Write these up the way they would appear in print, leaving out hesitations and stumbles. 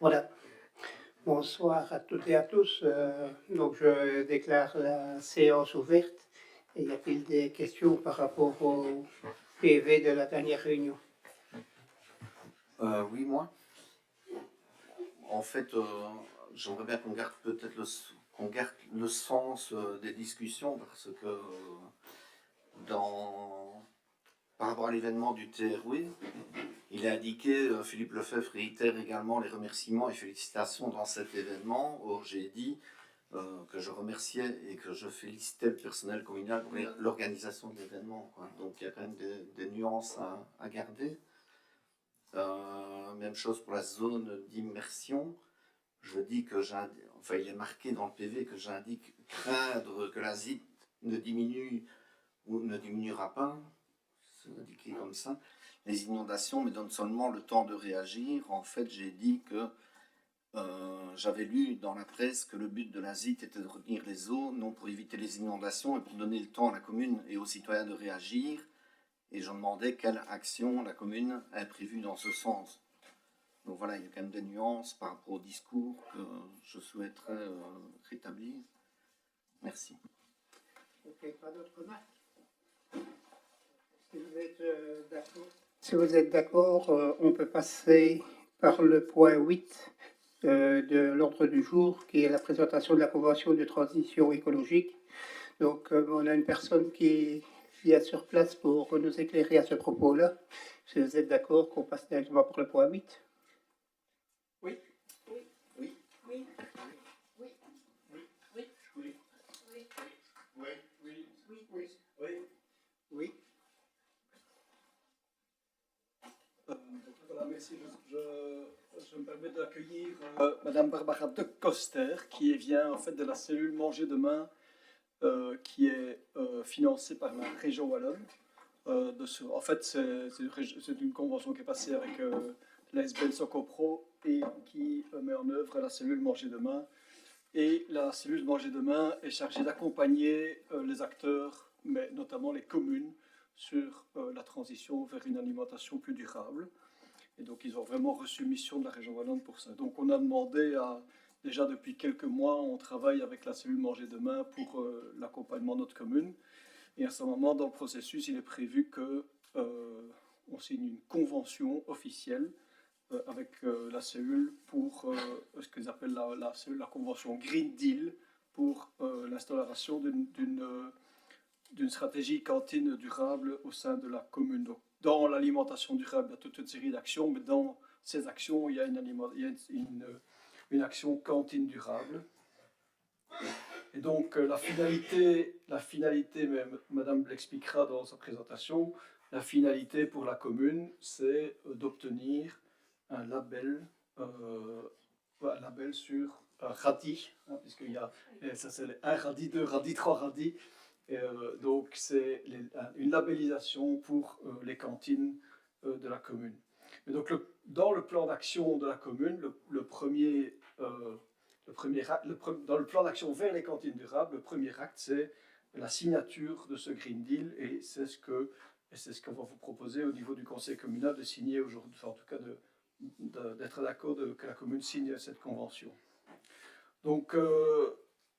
Voilà. Bonsoir à toutes et à tous. Donc je déclare la séance ouverte. Et y a-t-il des questions par rapport au PV de la dernière réunion? Oui, moi. En fait, j'aimerais bien qu'on garde peut-être qu'on garde le sens des discussions parce que par rapport à l'événement du TRW, il est indiqué, Philippe Lefebvre réitère également les remerciements et félicitations dans cet événement. Or, j'ai dit que je remerciais et que je félicitais le personnel communal pour l'organisation de l'événement. Donc, il y a quand même des nuances à garder. Même chose pour la zone d'immersion. Je dis que enfin, il est marqué dans le PV que j'indique craindre que la ZIT ne diminue ou ne diminuera pas, c'est indiqué comme ça. Les inondations me donnent seulement le temps de réagir. En fait, j'ai dit que j'avais lu dans la presse que le but de la ZIT était de retenir les eaux, non pour éviter les inondations, mais pour donner le temps à la commune et aux citoyens de réagir. Et je demandais quelle action la commune a prévue dans ce sens. Donc voilà, il y a quand même des nuances par rapport au discours que je souhaiterais rétablir. Merci. Ok, pas d'autres remarques? Si vous êtes d'accord, on peut passer par le point 8 de l'ordre du jour, qui est la présentation de la Convention de transition écologique. Donc, on a une personne qui vient sur place pour nous éclairer à ce propos-là. Si vous êtes d'accord qu'on passe directement pour le point 8. Oui. Oui. Oui. Oui. Oui. Oui. Oui. Oui. Oui. Oui. Oui. Oui. Oui. Oui. Voilà, merci. Je me permets d'accueillir Madame Barbara de Coster, qui vient en fait de la cellule Manger demain, qui est financée par la région wallonne. En fait, c'est une convention qui est passée avec l'ASBL Socopro et qui met en œuvre la cellule Manger demain. Et la cellule Manger demain est chargée d'accompagner les acteurs, mais notamment les communes, sur la transition vers une alimentation plus durable. Et donc, ils ont vraiment reçu mission de la région wallonne pour ça. Donc, on a demandé déjà depuis quelques mois, on travaille avec la cellule Manger demain pour l'accompagnement de notre commune. Et à ce moment, dans le processus, il est prévu qu'on signe une convention officielle avec la cellule pour ce qu'ils appellent la convention Green Deal pour l'installation d'une stratégie cantine durable au sein de la commune. Donc, dans l'alimentation durable, il y a toute une série d'actions, mais dans ces actions, il y a une action cantine durable. Et donc, la finalité, mais Madame l'expliquera dans sa présentation, la finalité pour la commune, c'est d'obtenir un label sur radis, hein, puisqu'il y a, ça c'est un radis, 2 radis, 3 radis. Donc, c'est une labellisation pour les cantines de la commune. Et donc, dans le plan d'action de la commune, dans le plan d'action vers les cantines durables, le premier acte, c'est la signature de ce Green Deal, et c'est ce qu'on va vous proposer au niveau du conseil communal de signer aujourd'hui, enfin, en tout cas d'être d'accord que la commune signe cette convention. Donc,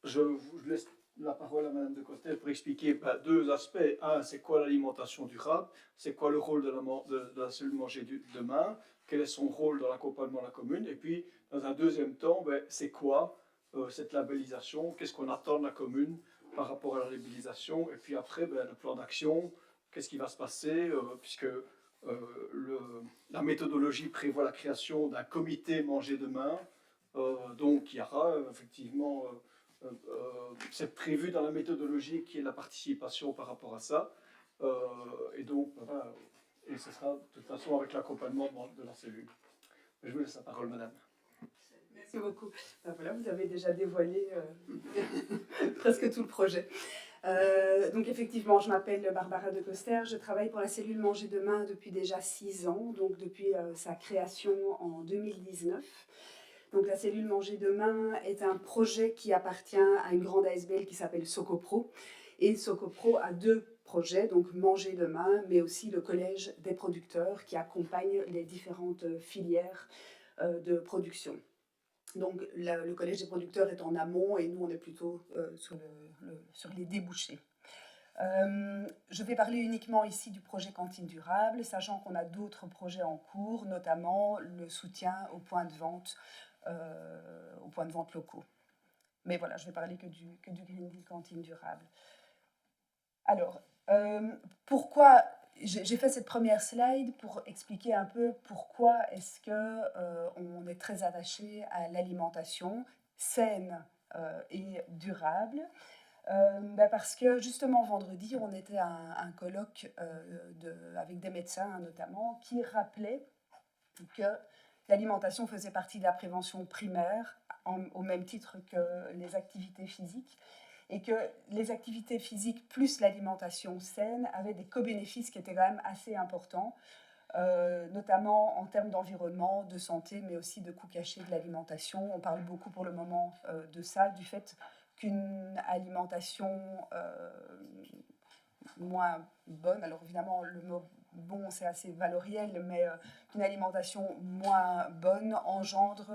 je laisse la parole à Madame de Coster pour expliquer deux aspects. Un, c'est quoi l'alimentation durable? C'est quoi le rôle de la cellule Manger demain? Quel est son rôle dans l'accompagnement de la commune? Et puis, dans un deuxième temps, c'est quoi cette labellisation? Qu'est-ce qu'on attend de la commune par rapport à la labellisation? Et puis après, le plan d'action, qu'est-ce qui va se passer? Puisque la méthodologie prévoit la création d'un comité Manger demain. Donc il y aura effectivement, c'est prévu dans la méthodologie qui est la participation par rapport à ça. Et donc voilà, et ce sera de toute façon avec l'accompagnement de la cellule. Je vous laisse la parole, madame. Merci beaucoup. Voilà, vous avez déjà dévoilé presque tout le projet. Donc effectivement, je m'appelle Barbara de Coster, je travaille pour la cellule Manger demain depuis déjà 6 ans, donc depuis sa création en 2019. Donc la cellule Manger demain est un projet qui appartient à une grande ASBL qui s'appelle Socopro. Et Socopro a 2 projets, donc Manger demain, mais aussi le collège des producteurs qui accompagne les différentes filières de production. Donc le collège des producteurs est en amont et nous on est plutôt sur les débouchés. Je vais parler uniquement ici du projet Cantine Durable, sachant qu'on a d'autres projets en cours, notamment le soutien aux points de vente locaux. Mais voilà, je vais parler que du Green Deal Cantine Durable. Alors, pourquoi j'ai fait cette première slide pour expliquer un peu pourquoi est-ce qu'on est très attaché à l'alimentation saine et durable. Parce que justement vendredi, on était à un colloque avec des médecins notamment qui rappelaient que l'alimentation faisait partie de la prévention primaire au même titre que les activités physiques et que les activités physiques plus l'alimentation saine avaient des co-bénéfices qui étaient quand même assez importants, notamment en termes d'environnement, de santé, mais aussi de coûts cachés de l'alimentation. On parle beaucoup pour le moment de ça, du fait qu'une alimentation moins bonne, alors évidemment le mot bon c'est assez valoriel, mais qu'une alimentation moins bonne engendre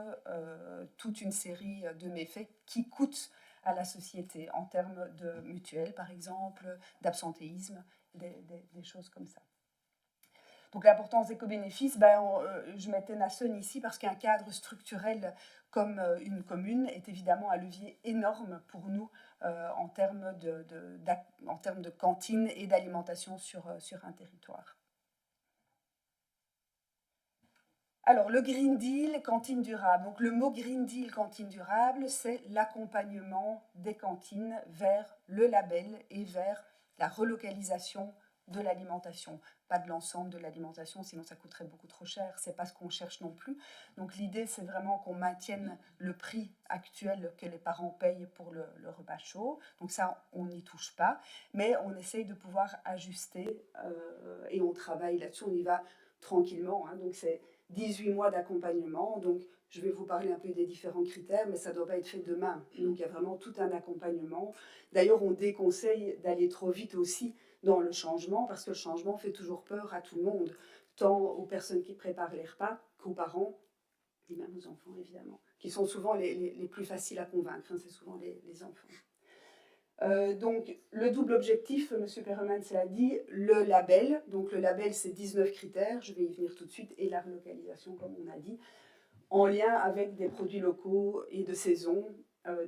toute une série de méfaits qui coûtent à la société en termes de mutuelles par exemple, d'absentéisme, des choses comme ça. Donc l'importance des co-bénéfices, je mettais Nasson ici parce qu'un cadre structurel comme une commune est évidemment un levier énorme pour nous en termes de cantine et d'alimentation sur un territoire. Alors, le Green Deal, cantine durable. Donc, le mot Green Deal, cantine durable, c'est l'accompagnement des cantines vers le label et vers la relocalisation de l'alimentation. Pas de l'ensemble de l'alimentation, sinon ça coûterait beaucoup trop cher. C'est pas ce qu'on cherche non plus. Donc, l'idée, c'est vraiment qu'on maintienne le prix actuel que les parents payent pour le repas chaud. Donc, ça, on n'y touche pas. Mais on essaye de pouvoir ajuster et on travaille là-dessus. On y va tranquillement. Donc, c'est 18 mois d'accompagnement, donc je vais vous parler un peu des différents critères, mais ça ne doit pas être fait demain. Donc il y a vraiment tout un accompagnement. D'ailleurs, on déconseille d'aller trop vite aussi dans le changement, parce que le changement fait toujours peur à tout le monde, tant aux personnes qui préparent les repas qu'aux parents, et même aux enfants évidemment, qui sont souvent les plus faciles à convaincre, c'est souvent les enfants. Donc, le double objectif, M. Perelman l'a dit, le label. Donc, le label, c'est 19 critères, je vais y venir tout de suite, et la relocalisation, comme on a dit, en lien avec des produits locaux et de saison,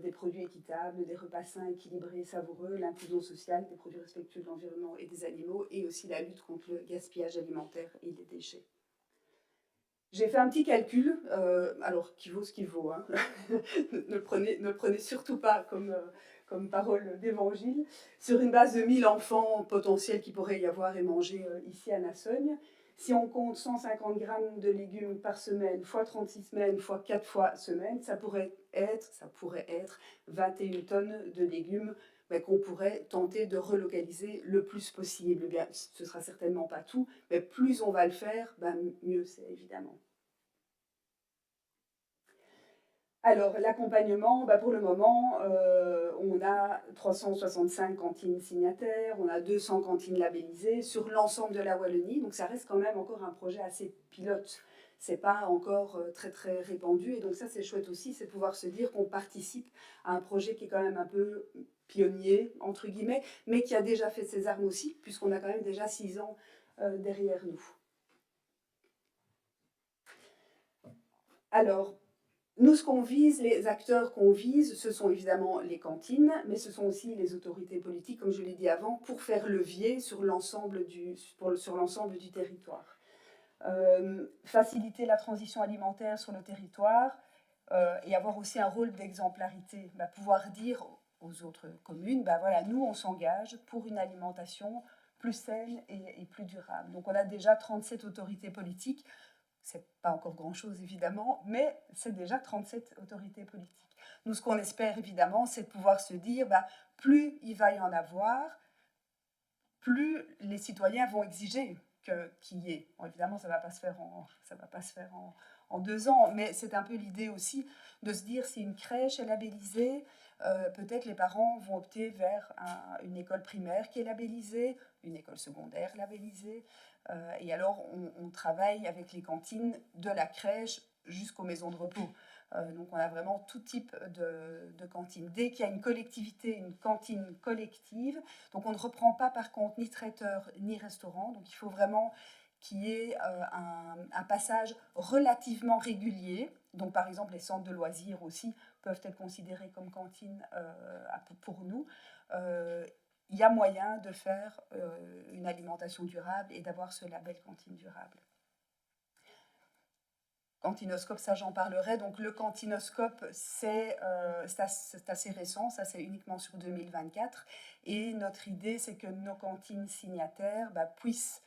des produits équitables, des repas sains, équilibrés et savoureux, l'inclusion sociale, des produits respectueux de l'environnement et des animaux, et aussi la lutte contre le gaspillage alimentaire et les déchets. J'ai fait un petit calcul, alors qui vaut ce qu'il vaut, hein. ne le prenez surtout pas comme parole d'évangile, sur une base de 1000 enfants potentiels qu'il pourrait y avoir et manger ici à Nassogne. Si on compte 150 grammes de légumes par semaine, fois 36 semaines, fois 4 fois semaine, ça pourrait être 21 tonnes de légumes qu'on pourrait tenter de relocaliser le plus possible. Bien, ce ne sera certainement pas tout, mais plus on va le faire, mieux c'est évidemment. Alors, l'accompagnement, pour le moment, on a 365 cantines signataires, on a 200 cantines labellisées sur l'ensemble de la Wallonie, donc ça reste quand même encore un projet assez pilote. C'est pas encore très très répandu, et donc ça c'est chouette aussi, c'est de pouvoir se dire qu'on participe à un projet qui est quand même un peu pionnier, entre guillemets, mais qui a déjà fait ses armes aussi, puisqu'on a quand même déjà 6 ans derrière nous. Alors, nous, ce qu'on vise, les acteurs qu'on vise, ce sont évidemment les cantines, mais ce sont aussi les autorités politiques, comme je l'ai dit avant, pour faire levier sur l'ensemble du territoire. Faciliter la transition alimentaire sur le territoire et avoir aussi un rôle d'exemplarité, pouvoir dire aux autres communes, voilà, nous, on s'engage pour une alimentation plus saine et plus durable. Donc, on a déjà 37 autorités politiques. C'est pas encore grand-chose, évidemment, mais c'est déjà 37 autorités politiques. Nous, ce qu'on espère, évidemment, c'est de pouvoir se dire, plus il va y en avoir, plus les citoyens vont exiger qu'il y ait. Bon, évidemment, ça ne va pas se faire en 2 ans, mais c'est un peu l'idée aussi de se dire, si une crèche est labellisée, peut-être les parents vont opter vers une école primaire qui est labellisée, une école secondaire labellisée, et alors on travaille avec les cantines de la crèche jusqu'aux maisons de repos. Donc on a vraiment tout type de cantine. Dès qu'il y a une collectivité, une cantine collective, donc on ne reprend pas par contre ni traiteur ni restaurant, donc il faut vraiment qu'il y ait un passage relativement régulier. Donc par exemple les centres de loisirs aussi peuvent être considérés comme cantines pour nous. Il y a moyen de faire une alimentation durable et d'avoir ce label cantine durable. Cantinoscope, ça j'en parlerai. Donc le cantinoscope, c'est assez récent, ça c'est uniquement sur 2024. Et notre idée, c'est que nos cantines signataires puissent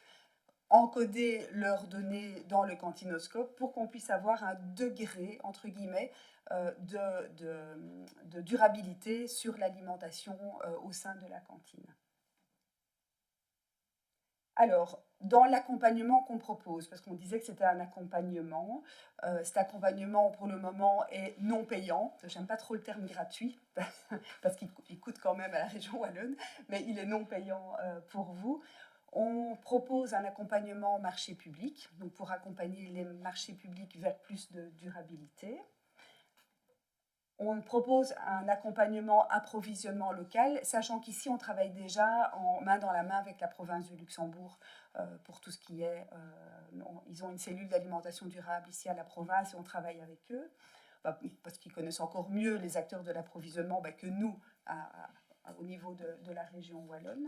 encoder leurs données dans le cantinoscope pour qu'on puisse avoir un degré, entre guillemets, de durabilité sur l'alimentation au sein de la cantine. Alors, dans l'accompagnement qu'on propose, parce qu'on disait que c'était un accompagnement, cet accompagnement pour le moment est non payant. J'aime pas trop le terme gratuit, parce qu'il coûte quand même à la région wallonne, mais il est non payant pour vous. On propose un accompagnement marché public, donc pour accompagner les marchés publics vers plus de durabilité. On propose un accompagnement approvisionnement local, sachant qu'ici on travaille déjà en main dans la main avec la province du Luxembourg pour tout ce qui est... ils ont une cellule d'alimentation durable ici à la province et on travaille avec eux, parce qu'ils connaissent encore mieux les acteurs de l'approvisionnement que nous au niveau de la région wallonne.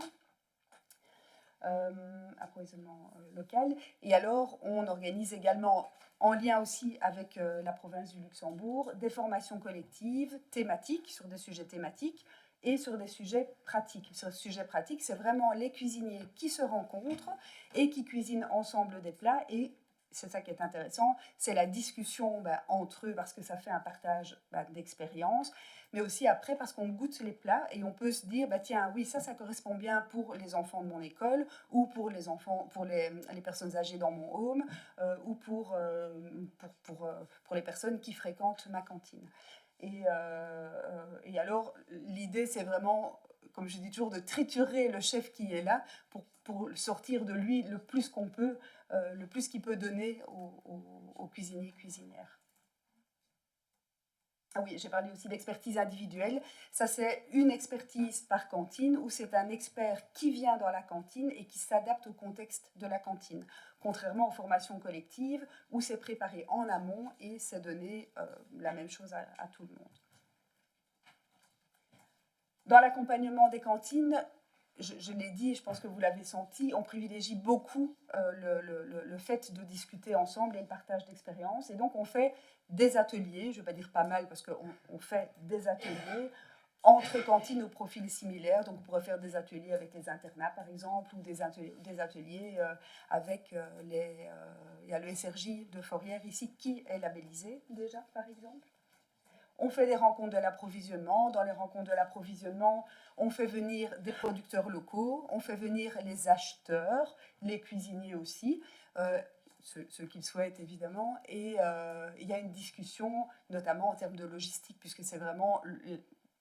Approvisionnement local. Et alors, on organise également, en lien aussi avec la province du Luxembourg, des formations collectives thématiques, sur des sujets thématiques et sur des sujets pratiques. Sur ce sujet pratique, c'est vraiment les cuisiniers qui se rencontrent et qui cuisinent ensemble des plats. Et c'est ça qui est intéressant, c'est la discussion entre eux, parce que ça fait un partage d'expérience, mais aussi après parce qu'on goûte les plats et on peut se dire tiens, oui, ça correspond bien pour les enfants de mon école, ou pour les enfants, pour les personnes âgées dans mon home, ou pour les personnes qui fréquentent ma cantine. Et alors, l'idée, c'est vraiment, comme je dis toujours, de triturer le chef qui est là pour sortir de lui le plus qu'on peut, le plus qu'il peut donner aux cuisiniers et cuisinières. Ah oui, j'ai parlé aussi d'expertise individuelle. Ça, c'est une expertise par cantine où c'est un expert qui vient dans la cantine et qui s'adapte au contexte de la cantine. Contrairement aux formations collectives où c'est préparé en amont et c'est donné la même chose à tout le monde. Dans l'accompagnement des cantines, je l'ai dit, je pense que vous l'avez senti, on privilégie beaucoup le fait de discuter ensemble et le partage d'expériences. Et donc, on fait des ateliers, je ne vais pas dire pas mal, parce qu'on fait des ateliers entre cantines aux profils similaires. Donc, on pourrait faire des ateliers avec les internats, par exemple, ou des ateliers avec il y a le SRJ de Fourrière ici, qui est labellisé déjà, par exemple. On fait des rencontres de l'approvisionnement. Dans les rencontres de l'approvisionnement, on fait venir des producteurs locaux, on fait venir les acheteurs, les cuisiniers aussi, ceux qu'ils souhaitent évidemment. Et il y a une discussion, notamment en termes de logistique, puisque c'est vraiment...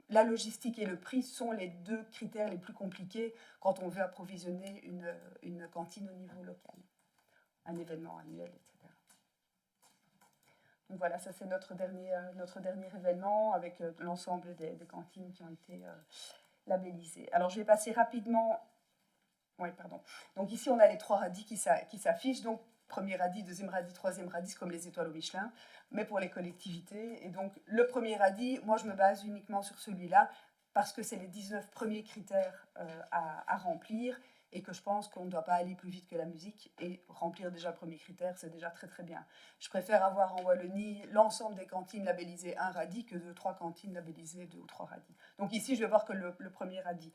La logistique et le prix sont les deux critères les plus compliqués quand on veut approvisionner une cantine au niveau local, un événement annuel, etc. Donc voilà, ça c'est notre dernier événement avec l'ensemble des cantines qui ont été labellisées. Alors je vais passer rapidement... Oui, pardon. Donc ici on a les 3 radis qui s'affichent. Donc premier radis, deuxième radis, troisième radis, comme les étoiles au Michelin, mais pour les collectivités. Et donc le premier radis, moi je me base uniquement sur celui-là parce que c'est les 19 premiers critères à remplir. Et que je pense qu'on ne doit pas aller plus vite que la musique, et remplir déjà le premier critère, c'est déjà très très bien. Je préfère avoir en Wallonie l'ensemble des cantines labellisées 1 radis que 2-3 cantines labellisées 2 ou 3 radis. Donc ici, je vais voir que le premier radis.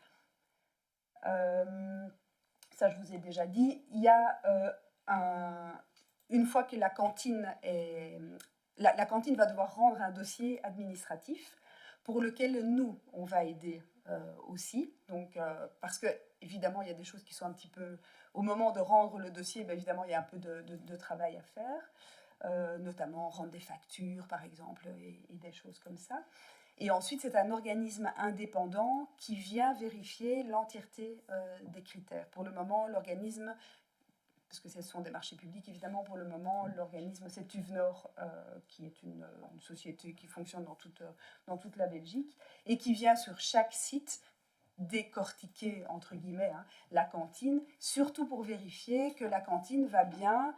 Ça, je vous ai déjà dit. Il y a une fois que la cantine est... La cantine va devoir rendre un dossier administratif pour lequel nous, on va aider aussi. Donc, parce que évidemment, il y a des choses qui sont un petit peu... Au moment de rendre le dossier, évidemment, il y a un peu de travail à faire, notamment rendre des factures, par exemple, et des choses comme ça. Et ensuite, c'est un organisme indépendant qui vient vérifier l'entièreté des critères. Pour le moment, l'organisme parce que ce sont des marchés publics. Évidemment, pour le moment, l'organisme, c'est Tuvenor, qui est une société qui fonctionne dans toute la Belgique, et qui vient sur chaque site décortiquer, entre guillemets, la cantine, surtout pour vérifier que la cantine va bien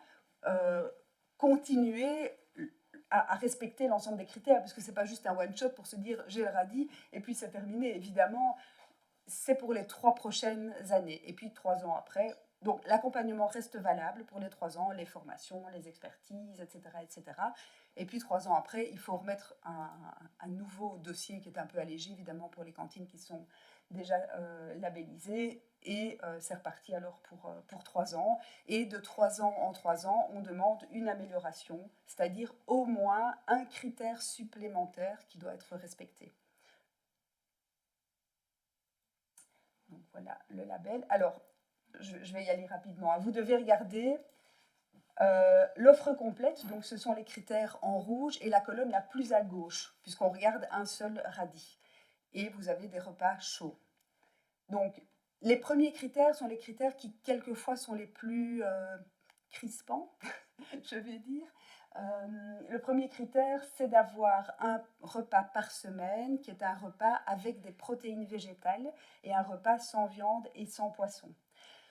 continuer à respecter l'ensemble des critères, parce que ce n'est pas juste un one-shot pour se dire j'ai le radis et puis c'est terminé. Évidemment, c'est pour les 3 prochaines années. Et puis 3 ans après, donc l'accompagnement reste valable pour les 3 ans, les formations, les expertises, etc. etc. Et puis 3 ans après, il faut remettre un nouveau dossier qui est un peu allégé, évidemment, pour les cantines qui sont déjà labellisées. Et c'est reparti alors pour 3 ans. Et de 3 ans en 3 ans, on demande une amélioration, c'est-à-dire au moins un critère supplémentaire qui doit être respecté. Donc voilà le label. Alors, je vais y aller rapidement. Vous devez regarder l'offre complète. Donc, ce sont les critères en rouge et la colonne la plus à gauche, puisqu'on regarde un seul radis. Et vous avez des repas chauds. Donc, les premiers critères sont les critères qui, quelquefois, sont les plus crispants, je vais dire. Le premier critère, c'est d'avoir un repas par semaine qui est un repas avec des protéines végétales et un repas sans viande et sans poisson.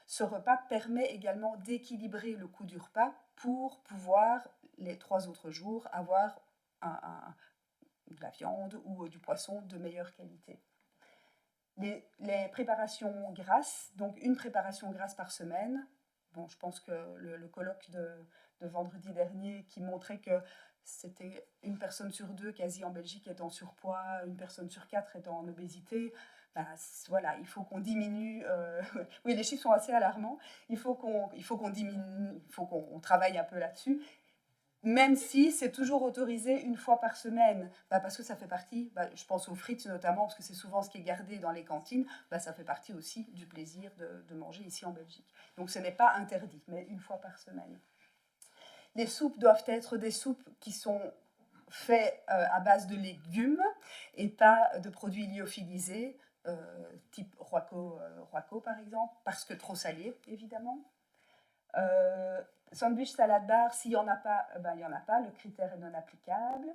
Ce repas permet également d'équilibrer le coût du repas pour pouvoir, les 3 autres jours, avoir de la viande ou du poisson de meilleure qualité. Les préparations grasses, donc une préparation grasse par semaine. Bon, je pense que le colloque de vendredi dernier qui montrait que c'était une personne sur 2 quasi en Belgique est en surpoids, une personne sur 4 est en obésité. Ben, voilà, il faut qu'on diminue. Oui, les chiffres sont assez alarmants. Il faut qu'on diminue, il faut qu'on travaille un peu là-dessus. Même si c'est toujours autorisé une fois par semaine, parce que ça fait partie, je pense aux frites notamment, parce que c'est souvent ce qui est gardé dans les cantines, ça fait partie aussi du plaisir de manger ici en Belgique. Donc ce n'est pas interdit, mais une fois par semaine. Les soupes doivent être des soupes qui sont faites à base de légumes et pas de produits lyophilisés, type Roico par exemple, parce que trop salé, évidemment. Sandwich, salade bar, s'il n'y en a pas, il n'y en a pas, le critère est non applicable.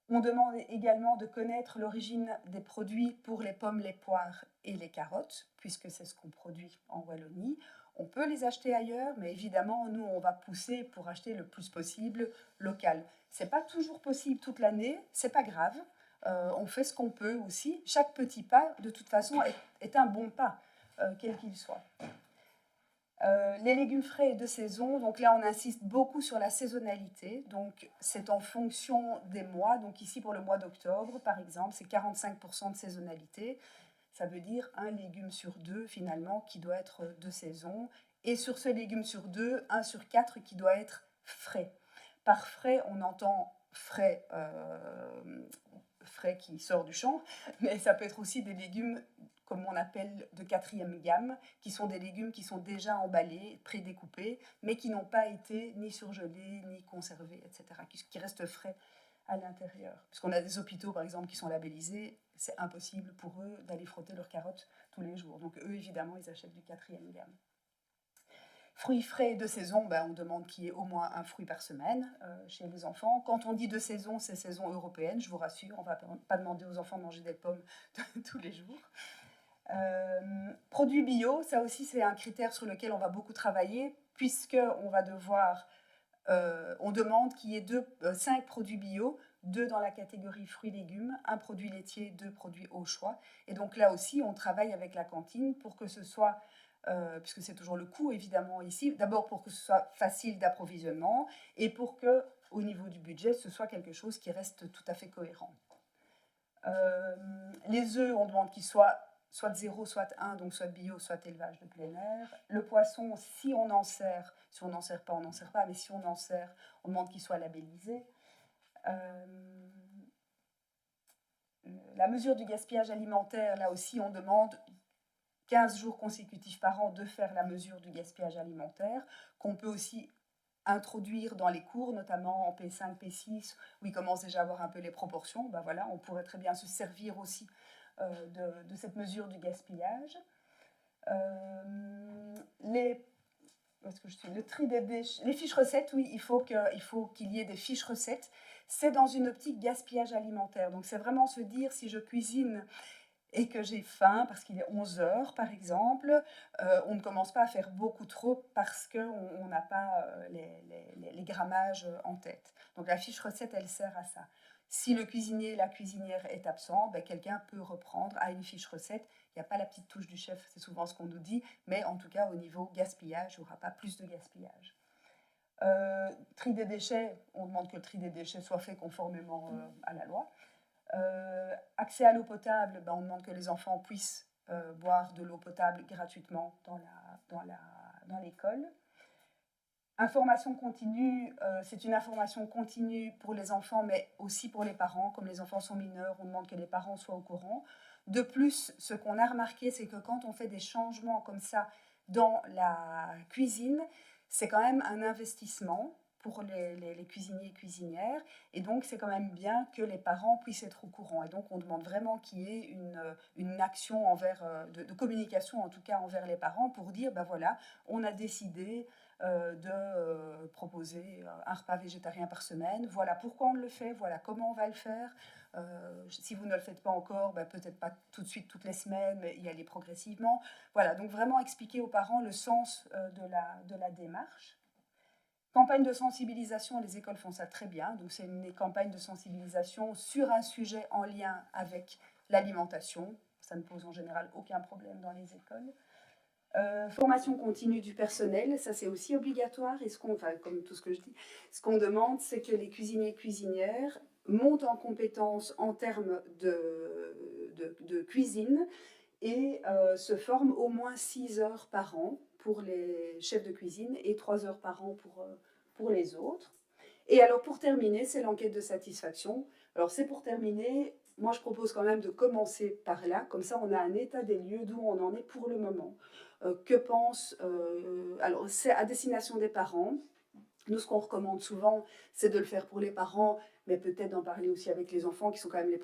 On demande également de connaître l'origine des produits pour les pommes, les poires et les carottes, puisque c'est ce qu'on produit en Wallonie. On peut les acheter ailleurs, mais évidemment, nous, on va pousser pour acheter le plus possible local. Ce n'est pas toujours possible toute l'année, ce n'est pas grave. On fait ce qu'on peut aussi. Chaque petit pas, de toute façon, est un bon pas, quel qu'il soit. Les légumes frais et de saison, donc là on insiste beaucoup sur la saisonnalité, donc c'est en fonction des mois, donc ici pour le mois d'octobre par exemple c'est 45% de saisonnalité, ça veut dire un légume sur 2 finalement qui doit être de saison, et sur ce légume sur 2, 1 sur 4 qui doit être frais. Par frais on entend frais qui sort du champ, mais ça peut être aussi des légumes comme on appelle de 4e gamme, qui sont des légumes qui sont déjà emballés, prédécoupés, mais qui n'ont pas été ni surgelés, ni conservés, etc., qui restent frais à l'intérieur. Puisqu'on a des hôpitaux, par exemple, qui sont labellisés, c'est impossible pour eux d'aller frotter leurs carottes tous les jours. Donc eux, évidemment, ils achètent du 4e gamme. Fruits frais de saison, on demande qu'il y ait au moins un fruit par semaine chez les enfants. Quand on dit de saison, c'est saison européenne, je vous rassure, on ne va pas demander aux enfants de manger des pommes tous les jours. Produits bio, ça aussi c'est un critère sur lequel on va beaucoup travailler, puisqu'on va devoir, on demande qu'il y ait 5 produits bio, 2 dans la catégorie fruits-légumes, 1 produit laitier, 2 produits au choix. Et donc là aussi, on travaille avec la cantine pour que ce soit, puisque c'est toujours le coût évidemment ici, d'abord pour que ce soit facile d'approvisionnement et pour que, au niveau du budget, ce soit quelque chose qui reste tout à fait cohérent. Les œufs, on demande qu'ils soient soit de 0, soit 1, donc soit bio, soit élevage de plein air. Le poisson, si on en sert pas, on n'en sert pas, mais si on en sert, on demande qu'il soit labellisé. La mesure du gaspillage alimentaire, là aussi, on demande 15 jours consécutifs par an de faire la mesure du gaspillage alimentaire, qu'on peut aussi introduire dans les cours, notamment en P5, P6, où ils commencent déjà à avoir un peu les proportions. Voilà, on pourrait très bien se servir aussi de cette mesure du gaspillage. Les où est-ce que je suis, le tri des déchets, les fiches recettes, oui, il faut qu'il y ait des fiches recettes. C'est dans une optique gaspillage alimentaire. Donc c'est vraiment se dire, si je cuisine et que j'ai faim, parce qu'il est 11 heures par exemple, on ne commence pas à faire beaucoup trop parce qu'on n'a pas les grammages en tête. Donc la fiche recette, elle sert à ça. Si le cuisinier, la cuisinière est absent, ben, quelqu'un peut reprendre à une fiche recette. Il n'y a pas la petite touche du chef, c'est souvent ce qu'on nous dit, mais en tout cas au niveau gaspillage, il n'y aura pas plus de gaspillage. Tri des déchets, on demande que le tri des déchets soit fait conformément à la loi. Accès à l'eau potable, ben, on demande que les enfants puissent boire de l'eau potable gratuitement dans l'école. Information continue, c'est une information continue pour les enfants, mais aussi pour les parents. Comme les enfants sont mineurs, on demande que les parents soient au courant. De plus, ce qu'on a remarqué, c'est que quand on fait des changements comme ça dans la cuisine, c'est quand même un investissement pour les cuisiniers et cuisinières, et donc c'est quand même bien que les parents puissent être au courant. Et donc on demande vraiment qu'il y ait une action de communication, en tout cas envers les parents, pour dire, ben voilà, on a décidé de proposer un repas végétarien par semaine, voilà pourquoi on le fait, voilà comment on va le faire. Si vous ne le faites pas encore, ben peut-être pas tout de suite toutes les semaines, mais y aller progressivement. Voilà, donc vraiment expliquer aux parents le sens de la démarche. Campagne de sensibilisation, les écoles font ça très bien. Donc c'est une campagne de sensibilisation sur un sujet en lien avec l'alimentation. Ça ne pose en général aucun problème dans les écoles. Formation continue du personnel, ça c'est aussi obligatoire. Et comme tout ce que je dis, ce qu'on demande, c'est que les cuisiniers et cuisinières montent en compétences en termes de cuisine et se forment au moins 6 heures par an pour les chefs de cuisine et 3 heures par an pour les autres. Et alors pour terminer, c'est l'enquête de satisfaction. Alors c'est pour terminer, moi je propose quand même de commencer par là, comme ça on a un état des lieux d'où on en est pour le moment. Que pensent, alors c'est à destination des parents. Nous, ce qu'on recommande souvent, c'est de le faire pour les parents, mais peut-être d'en parler aussi avec les enfants, qui sont quand même les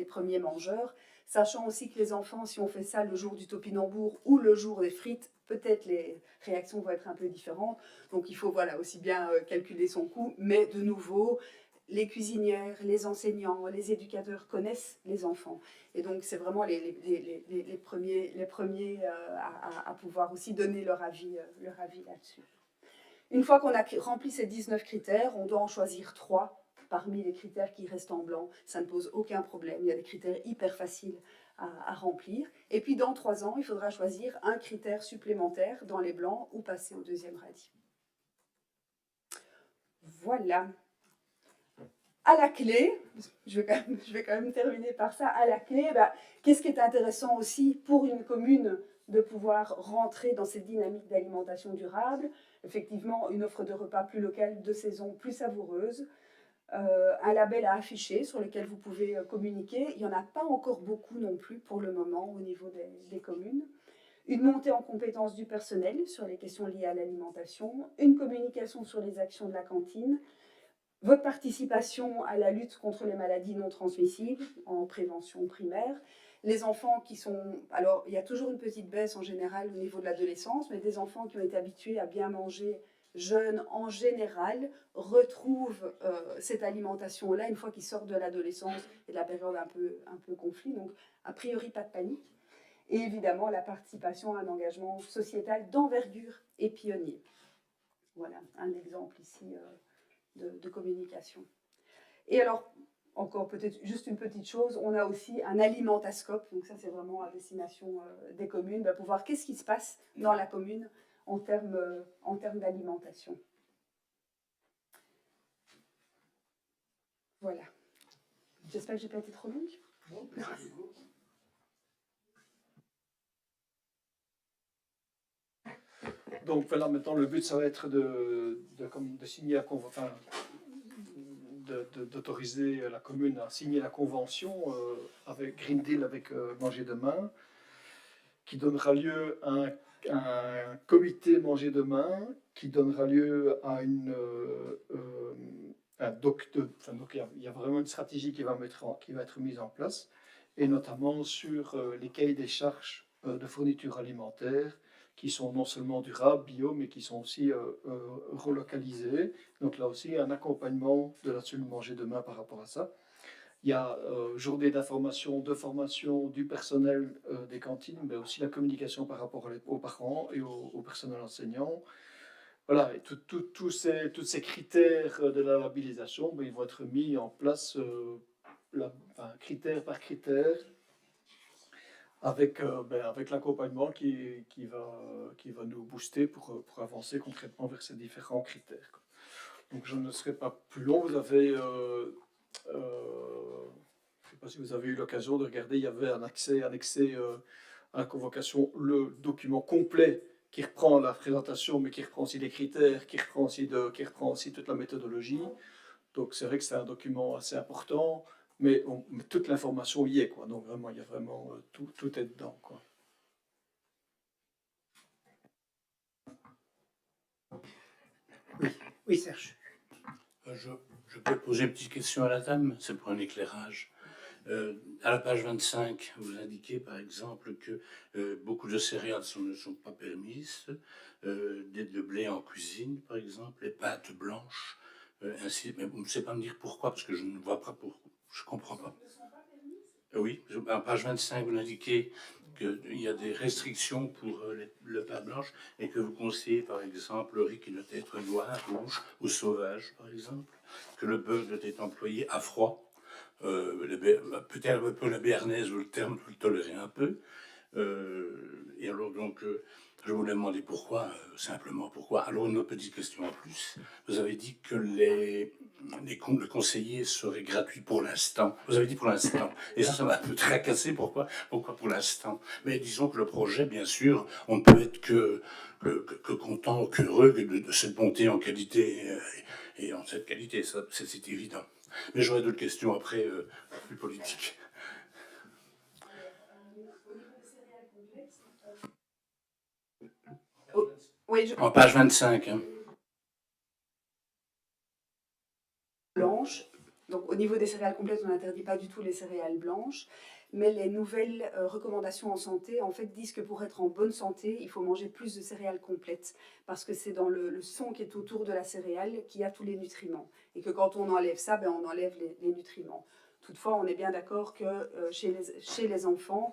premiers mangeurs. Sachant aussi que les enfants, si on fait ça le jour du topinambour ou le jour des frites, peut-être les réactions vont être un peu différentes. Donc il faut aussi bien calculer son coût, mais de nouveau, les cuisinières, les enseignants, les éducateurs connaissent les enfants. Et donc c'est vraiment les premiers à pouvoir aussi donner leur avis là-dessus. Une fois qu'on a rempli ces 19 critères, on doit en choisir 3 parmi les critères qui restent en blanc. Ça ne pose aucun problème. Il y a des critères hyper faciles à remplir. Et puis dans 3 ans, il faudra choisir un critère supplémentaire dans les blancs ou passer au deuxième radis. Voilà. À la clé, je vais quand même terminer par ça, à la clé, qu'est-ce qui est intéressant aussi pour une commune de pouvoir rentrer dans cette dynamique d'alimentation durable? Effectivement, une offre de repas plus locale, de saison, plus savoureuse, un label à afficher sur lequel vous pouvez communiquer. Il n'y en a pas encore beaucoup non plus pour le moment au niveau des communes. Une montée en compétence du personnel sur les questions liées à l'alimentation, une communication sur les actions de la cantine, votre participation à la lutte contre les maladies non transmissibles en prévention primaire. Les enfants qui sont... Alors, il y a toujours une petite baisse en général au niveau de l'adolescence, mais des enfants qui ont été habitués à bien manger jeunes, en général, retrouvent cette alimentation-là une fois qu'ils sortent de l'adolescence et de la période un peu conflit. Donc, a priori, pas de panique. Et évidemment, la participation à un engagement sociétal d'envergure et pionnier. Voilà, un exemple ici... de communication. Et alors, encore peut-être juste une petite chose, on a aussi un alimentascope, donc ça c'est vraiment à destination des communes, pour voir qu'est-ce qui se passe dans la commune en termes d'alimentation. Voilà. J'espère que je n'ai pas été trop longue. Donc voilà, maintenant le but ça va être de signer d'autoriser la commune à signer la convention avec Green Deal, avec Manger Demain, qui donnera lieu à un comité Manger Demain, qui donnera lieu à il y a vraiment une stratégie qui va être mise en place, et notamment sur les cahiers des charges de fourniture alimentaire, qui sont non seulement durables, bio, mais qui sont aussi relocalisés. Donc là aussi, un accompagnement de la cellule Manger Demain par rapport à ça. Il y a journée d'information, de formation du personnel des cantines, mais aussi la communication par rapport aux parents et au personnel enseignant. Voilà, et tous ces critères de la labellisation, ben, ils vont être mis en place critère par critère, avec l'accompagnement qui va nous booster pour avancer concrètement vers ces différents critères, quoi. Donc je ne serai pas plus long. Vous avez, je ne sais pas si vous avez eu l'occasion de regarder, il y avait annexé à la convocation le document complet qui reprend la présentation, mais qui reprend aussi les critères, qui reprend aussi toute la méthodologie. Donc c'est vrai que c'est un document assez important, mais toute l'information y est, quoi. Donc vraiment, il y a vraiment tout est dedans, quoi. Oui, Serge. Je peux poser une petite question à la dame, c'est pour un éclairage. À la page 25, vous indiquez par exemple que beaucoup de céréales ne sont pas permises, de blé en cuisine par exemple, les pâtes blanches, ainsi. Mais vous ne savez pas me dire pourquoi, parce que je ne vois pas pourquoi, je ne comprends pas. Oui, à la page 25, vous indiquez qu'il y a des restrictions pour le pain blanche et que vous conseillez par exemple le riz qui doit être noir, rouge ou sauvage par exemple, que le beurre doit être employé à froid. Peut-être un peu la béarnaise, le terme, vous le tolérez un peu. Et alors donc, je voulais demander pourquoi, simplement pourquoi. Alors une autre petite question en plus. Vous avez dit que le conseiller serait gratuit pour l'instant. Vous avez dit pour l'instant. Et ça m'a un peu tracassé. Pourquoi pour l'instant? Mais disons que le projet, bien sûr, on ne peut être que content, qu'heureux de cette montée en qualité et en cette qualité. Ça, c'est évident. Mais j'aurai d'autres questions après, plus politiques. Oui, En page 25. Hein. Blanche. Donc au niveau des céréales complètes, on n'interdit pas du tout les céréales blanches, mais les nouvelles recommandations en santé en fait disent que pour être en bonne santé, il faut manger plus de céréales complètes, parce que c'est dans le son qui est autour de la céréale qu'il y a tous les nutriments, et que quand on enlève ça, ben, on enlève les nutriments. Toutefois, on est bien d'accord que chez les enfants,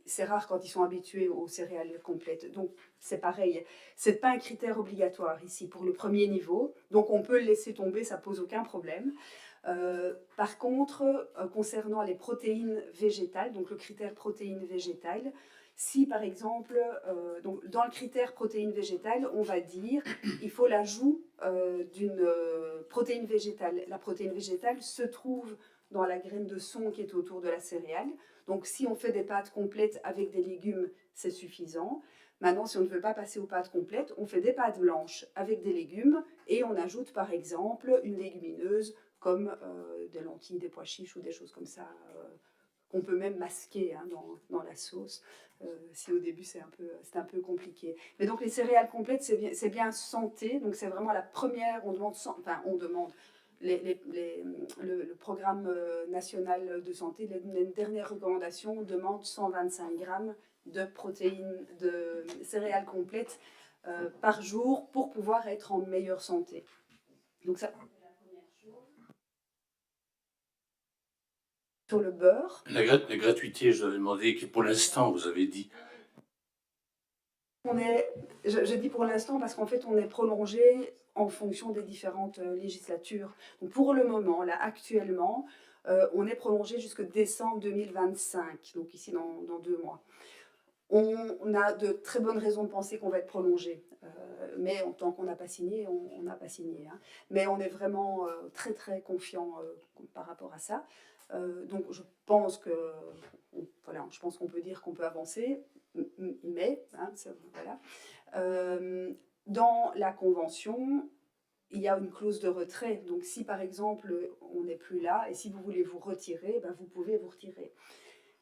c'est rare quand ils sont habitués aux céréales complètes. Donc c'est pareil, c'est pas un critère obligatoire ici pour le premier niveau, donc on peut le laisser tomber, ça pose aucun problème. Par contre, concernant les protéines végétales, donc le critère protéines végétales, si par exemple, donc dans le critère protéines végétales, on va dire il faut l'ajout d'une protéine végétale. La protéine végétale se trouve dans la graine de son qui est autour de la céréale. Donc si on fait des pâtes complètes avec des légumes, c'est suffisant. Maintenant, si on ne veut pas passer aux pâtes complètes, on fait des pâtes blanches avec des légumes et on ajoute par exemple une légumineuse comme des lentilles, des pois chiches ou des choses comme ça, qu'on peut même masquer hein, dans la sauce, si au début c'est un peu compliqué. Mais donc les céréales complètes, c'est bien santé, donc c'est vraiment la première, on demande le programme national de santé, les dernières recommandations demandent 125 grammes de protéines, de céréales complètes par jour pour pouvoir être en meilleure santé. Donc ça, sur le beurre. La gratuité, je vous avais demandé, que pour l'instant, vous avez dit. Je dis pour l'instant parce qu'en fait, on est prolongé en fonction des différentes législatures. Donc pour le moment, là, actuellement, on est prolongé jusqu'au décembre 2025, donc ici dans 2 mois. On a de très bonnes raisons de penser qu'on va être prolongé, mais en tant qu'on n'a pas signé, on n'a pas signé. Hein. Mais on est vraiment très très confiant par rapport à ça. Donc je pense qu'on peut dire qu'on peut avancer, mais hein, voilà. Dans la convention, il y a une clause de retrait. Donc si par exemple on n'est plus là et si vous voulez vous retirer, ben, vous pouvez vous retirer.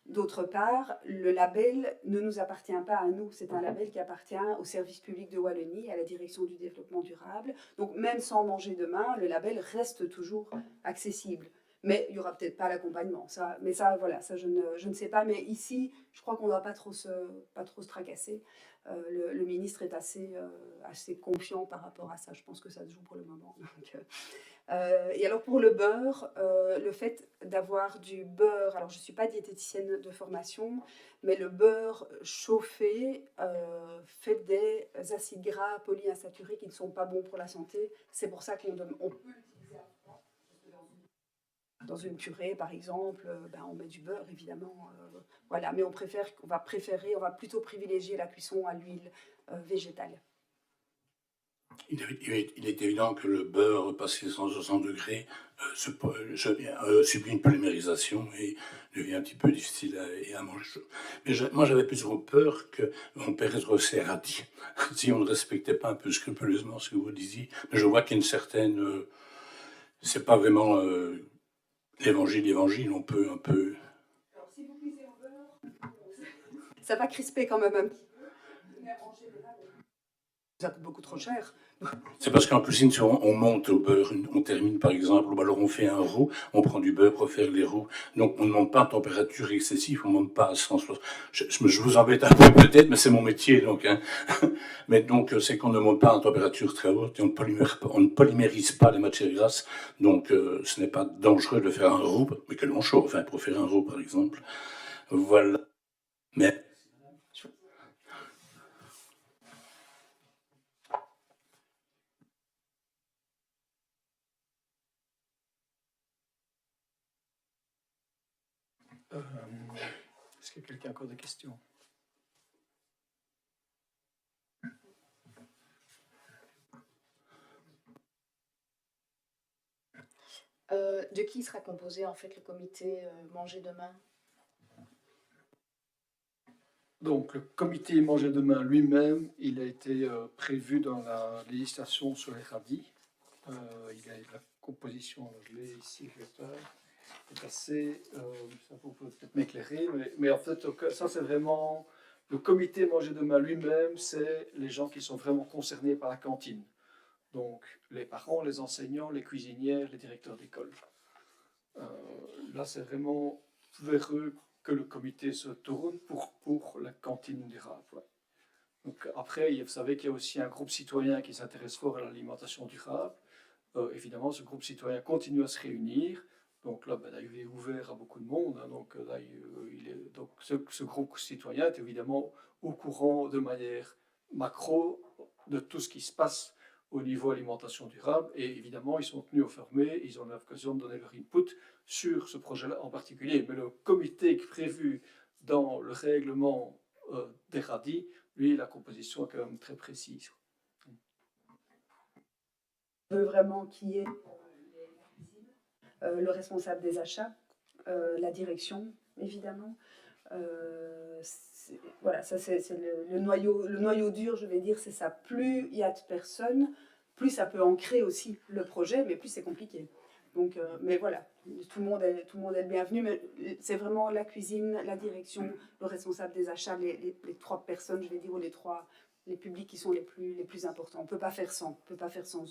D'autre part, le label ne nous appartient pas à nous, c'est un label qui appartient au service public de Wallonie, à la direction du développement durable. Donc même sans Manger Demain, le label reste toujours accessible. Mais il n'y aura peut-être pas l'accompagnement. Mais ça, voilà, ça je ne sais pas. Mais ici, je crois qu'on ne doit pas trop se tracasser. Le ministre est assez confiant par rapport à ça. Je pense que ça se joue pour le moment. Donc, et alors pour le beurre, le fait d'avoir du beurre, alors je ne suis pas diététicienne de formation, mais le beurre chauffé fait des acides gras polyinsaturés qui ne sont pas bons pour la santé. C'est pour ça qu'on peut l'utiliser à froid. Dans une purée par exemple, on met du beurre évidemment, voilà, mais on va plutôt privilégier la cuisson à l'huile végétale. Il est évident que le beurre passé 160 degrés subit une polymérisation et devient un petit peu difficile à manger. Mais moi, j'avais plus peur qu'on perde ses radis si on ne respectait pas un peu scrupuleusement ce que vous disiez. Mais je vois qu'il y a une certaine... c'est pas vraiment l'évangile, on peut un peu... Alors, si vous cuisez au beurre, ça va crisper quand même un petit peu, mais en général, ça coûte beaucoup trop cher. C'est parce qu'en cuisine, on monte au beurre, on termine par exemple, ou alors on fait un roux, on prend du beurre pour faire les roux. Donc on ne monte pas à température excessive, on ne monte pas à 160. Je vous embête un peu peut-être, mais c'est mon métier. Donc, hein. Mais donc c'est qu'on ne monte pas à température très haute et on ne polymérise pas les matières grasses. Donc ce n'est pas dangereux de faire un roux, mais que l'on chauffe, hein, pour faire un roux par exemple. Voilà. Mais... Est-ce que quelqu'un a encore des questions? De qui sera composé en fait le comité Manger demain? Donc le comité Manger demain lui-même, il a été prévu dans la législation sur les radis. Il a la composition, alors je l'ai ici, est assez, ça vous peut peut-être m'éclairer, mais en fait ça c'est vraiment le comité Manger demain lui-même, c'est les gens qui sont vraiment concernés par la cantine. Donc les parents, les enseignants, les cuisinières, les directeurs d'école. Là c'est vraiment vers eux que le comité se tourne pour la cantine durable. Ouais. Donc après, vous savez qu'il y a aussi un groupe citoyen qui s'intéresse fort à l'alimentation durable. Évidemment, ce groupe citoyen continue à se réunir. Donc là, il est ouvert à beaucoup de monde. Hein, donc là, donc ce groupe citoyen est évidemment au courant de manière macro de tout ce qui se passe au niveau alimentation durable. Et évidemment, ils sont tenus informés, ils ont l'occasion de donner leur input sur ce projet-là en particulier. Mais le comité qui est prévu dans le règlement des radis, lui, la composition est quand même très précise. On veut vraiment qu'il y ait le responsable des achats, la direction, évidemment. Voilà, ça c'est le noyau dur, je vais dire, c'est ça. Plus il y a de personnes, plus ça peut ancrer aussi le projet, mais plus c'est compliqué. Donc, mais voilà, tout le monde est le bienvenu, mais c'est vraiment la cuisine, la direction, le responsable des achats, les trois personnes, je vais dire, ou les publics qui sont les plus importants. On ne peut pas faire sans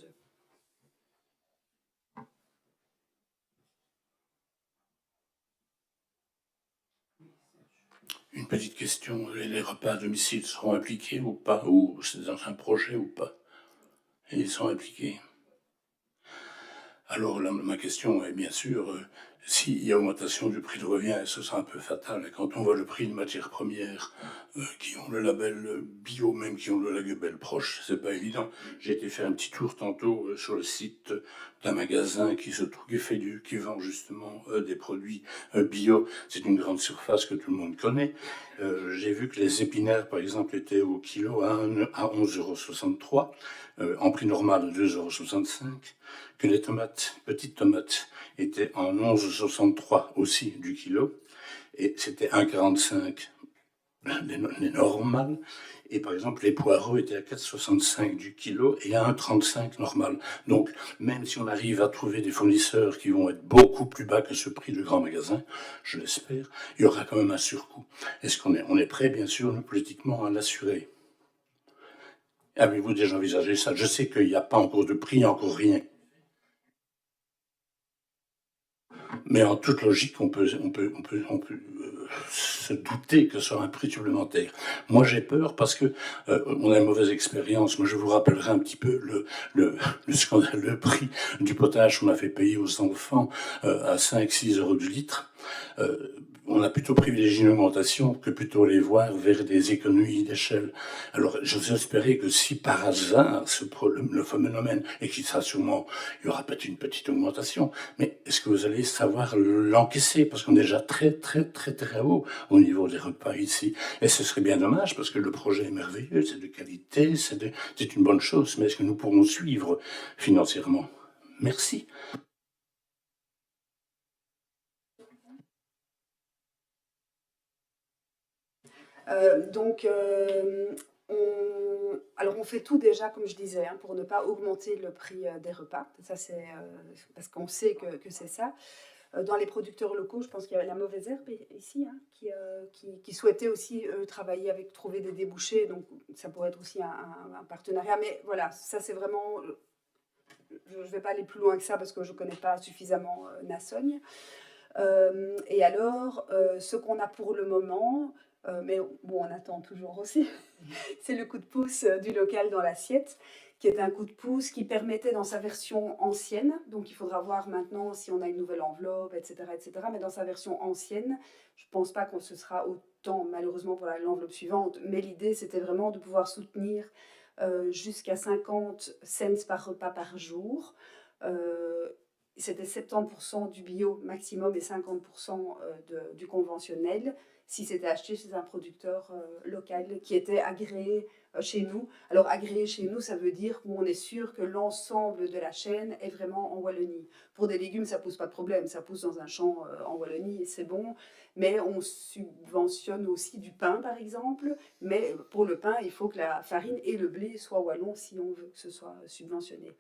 eux. Une petite question, les repas à domicile seront impliqués ou pas? Ou c'est dans un projet ou pas? Et ils sont impliqués. Alors ma question est bien sûr, s'il y a augmentation du prix de revient, ce sera un peu fatal. Quand on voit le prix de matières premières qui ont le label bio, même qui ont le label proche, c'est pas évident. J'ai été faire un petit tour tantôt sur le site d'un magasin qui vend justement des produits bio. C'est une grande surface que tout le monde connaît. J'ai vu que les épinards, par exemple, étaient au kilo à 11,63 €, en prix normal 2,65 €, que les petites tomates, étaient en 11,63 € aussi du kilo, et c'était 1,45 € les normales, et par exemple les poireaux étaient à 4,65 € du kilo et à 1,35 € normal. Donc même si on arrive à trouver des fournisseurs qui vont être beaucoup plus bas que ce prix de grand magasin, je l'espère, il y aura quand même un surcoût. Est-ce qu'on est prêt, bien sûr, nous, politiquement, à l'assurer? Avez-vous déjà envisagé ça? Je sais qu'il n'y a pas encore de prix, encore rien. Mais en toute logique, on peut se douter que ce soit un prix supplémentaire. Moi, j'ai peur parce que on a une mauvaise expérience. Moi, je vous rappellerai un petit peu le scandaleux prix du potage qu'on a fait payer aux enfants à 5-6 euros du litre. On a plutôt privilégié une augmentation que plutôt les voir vers des économies d'échelle. Alors, j'ose espérer que si par hasard le phénomène, et qu'il sera sûrement, il y aura peut-être une petite augmentation, mais est-ce que vous allez savoir l'encaisser? Parce qu'on est déjà très haut au niveau des repas ici. Et ce serait bien dommage parce que le projet est merveilleux, c'est de qualité, c'est une bonne chose, mais est-ce que nous pourrons suivre financièrement? Merci. Alors on fait tout déjà, comme je disais, hein, pour ne pas augmenter le prix des repas. Ça, c'est parce qu'on sait que c'est ça. Dans les producteurs locaux, je pense qu'il y a la Mauvaise Herbe ici, hein, qui souhaitait aussi travailler avec, trouver des débouchés. Donc ça pourrait être aussi un partenariat. Mais voilà, ça c'est vraiment... Je ne vais pas aller plus loin que ça parce que je ne connais pas suffisamment Nassogne. Et alors, ce qu'on a pour le moment, mais bon, on attend toujours aussi, c'est le coup de pouce du local dans l'assiette, qui est un coup de pouce qui permettait dans sa version ancienne, donc il faudra voir maintenant si on a une nouvelle enveloppe, etc., mais dans sa version ancienne, je ne pense pas qu'on se sera autant, malheureusement, pour l'enveloppe suivante, mais l'idée, c'était vraiment de pouvoir soutenir jusqu'à 50 cents par repas par jour. C'était 70% du bio maximum et 50% du conventionnel si c'était acheté chez un producteur local qui était agréé chez nous. Alors agréé chez nous, ça veut dire qu'on est sûr que l'ensemble de la chaîne est vraiment en Wallonie. Pour des légumes, ça pose pas de problème, ça pousse dans un champ en Wallonie et c'est bon. Mais on subventionne aussi du pain, par exemple. Mais pour le pain, il faut que la farine et le blé soient wallons si on veut que ce soit subventionné.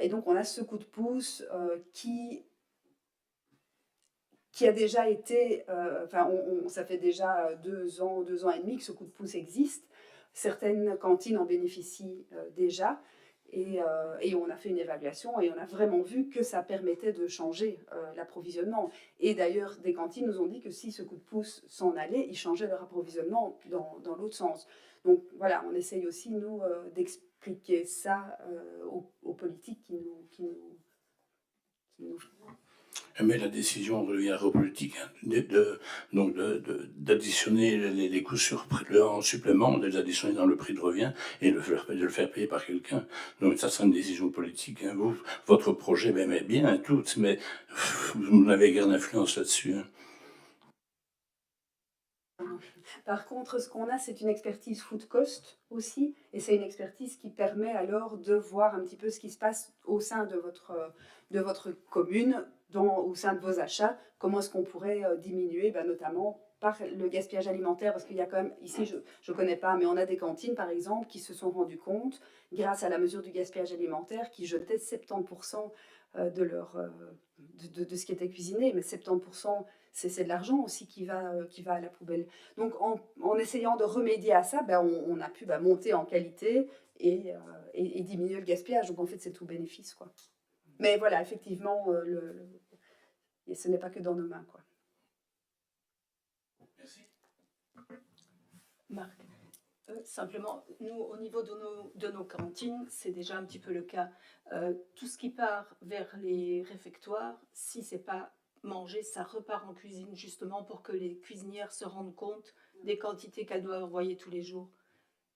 Et donc on a ce coup de pouce qui a déjà été, ça fait déjà 2 ans et demi que ce coup de pouce existe. Certaines cantines en bénéficient déjà. Et on a fait une évaluation et on a vraiment vu que ça permettait de changer l'approvisionnement. Et d'ailleurs, des cantines nous ont dit que si ce coup de pouce s'en allait, ils changeaient leur approvisionnement dans l'autre sens. Donc voilà, on essaye aussi, nous, d'expliquer ça aux politiques qui nous... Mais la décision revient aux politiques, hein, donc d'additionner les coûts en supplément, de les additionner dans le prix de revient et de le faire payer par quelqu'un. Donc ça, c'est une décision politique. Hein. Votre projet m'aimait bien tout, mais vous n'avez guère d'influence là-dessus. Hein. Par contre, ce qu'on a, c'est une expertise food cost aussi, et c'est une expertise qui permet alors de voir un petit peu ce qui se passe au sein de votre commune, au sein de vos achats, comment est-ce qu'on pourrait diminuer, notamment par le gaspillage alimentaire, parce qu'il y a quand même, ici je ne connais pas, mais on a des cantines par exemple qui se sont rendues compte, grâce à la mesure du gaspillage alimentaire, qui jetaient 70% de ce qui était cuisiné, mais 70%, c'est de l'argent aussi qui va à la poubelle. Donc en essayant de remédier à ça, on a pu monter en qualité et diminuer le gaspillage. Donc en fait, c'est tout bénéfice, quoi. Mais voilà, effectivement, ce n'est pas que dans nos mains, quoi. Merci. Marc, simplement, nous, au niveau de nos cantines, c'est déjà un petit peu le cas. Tout ce qui part vers les réfectoires, si c'est pas mangé, ça repart en cuisine, justement pour que les cuisinières se rendent compte des quantités qu'elles doivent envoyer tous les jours.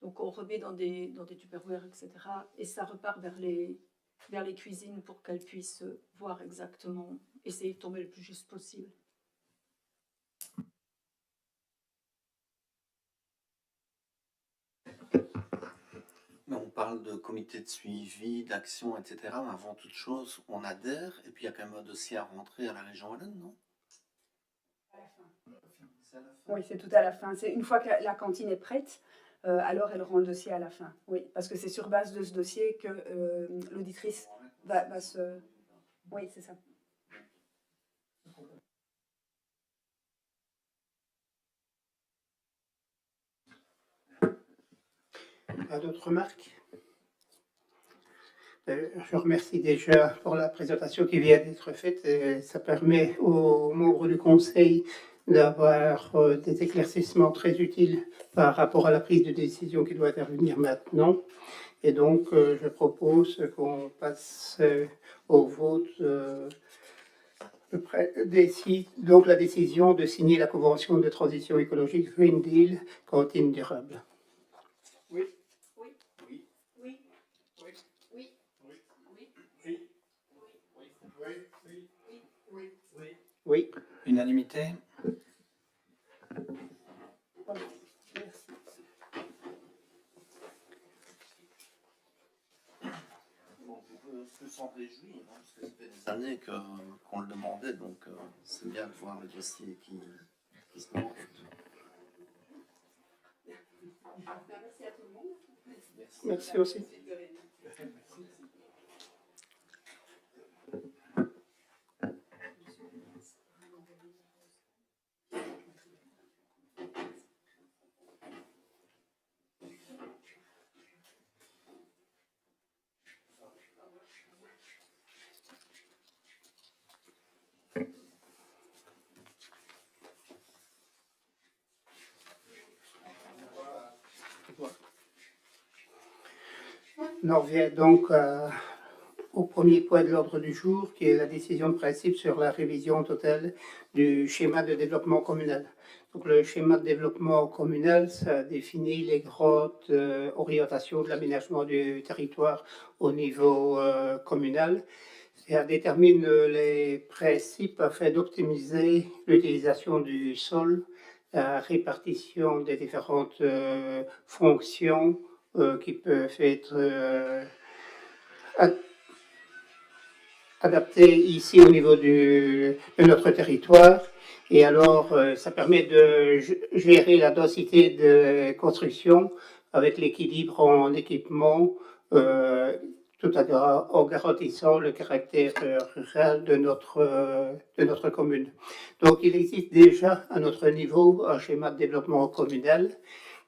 Donc on remet dans des tupperwares, etc. Et ça repart vers les cuisines pour qu'elles puissent voir exactement, essayer de tomber le plus juste possible. Mais on parle de comité de suivi, d'action, etc. Mais avant toute chose, on adhère et puis il y a quand même un dossier à rentrer à la région wallonne, non? À la fin. Oui, c'est tout à la fin. C'est une fois que la cantine est prête, alors elle rend le dossier à la fin. Oui, parce que c'est sur base de ce dossier que l'auditrice va se... Oui, c'est ça. Pas d'autres remarques? Je remercie déjà pour la présentation qui vient d'être faite. Ça permet aux membres du Conseil d'avoir des éclaircissements très utiles par rapport à la prise de décision qui doit intervenir maintenant. Et donc, je propose qu'on passe au vote. Donc, la décision de signer la Convention de transition écologique Green Deal, cantine durable. Oui. Oui. Oui. Oui. Oui. Oui. Oui. Unanimité. Bon, on peut s'en réjouir, hein, parce que ça fait des années qu'on le demandait, donc c'est bien de voir le dossier qui se monte. Merci à tout le monde. Merci aussi. On en revient donc au premier point de l'ordre du jour, qui est la décision de principe sur la révision totale du schéma de développement communal. Donc, le schéma de développement communal, ça définit les grandes orientations de l'aménagement du territoire au niveau communal. Ça détermine les principes afin d'optimiser l'utilisation du sol, la répartition des différentes fonctions qui peuvent être adaptées ici au niveau de notre territoire. Et alors, ça permet de gérer la densité de construction avec l'équilibre en équipement, tout en garantissant le caractère rural de notre commune. Donc, il existe déjà à notre niveau un schéma de développement communal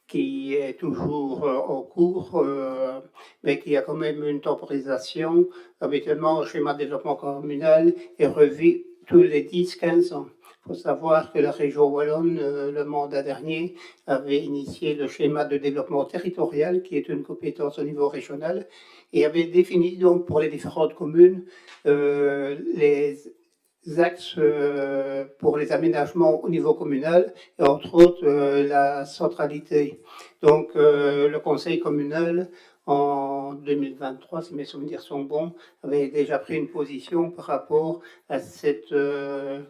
qui est toujours en cours, mais qui a quand même une temporisation. Habituellement, le schéma de développement communal est revu tous les 10-15 ans. Il faut savoir que la région wallonne, le mandat dernier, avait initié le schéma de développement territorial, qui est une compétence au niveau régional, et avait défini donc pour les différentes communes les axes pour les aménagements au niveau communal, et entre autres la centralité. Donc le conseil communal, en 2023, si mes souvenirs sont bons, avait déjà pris une position par rapport à ce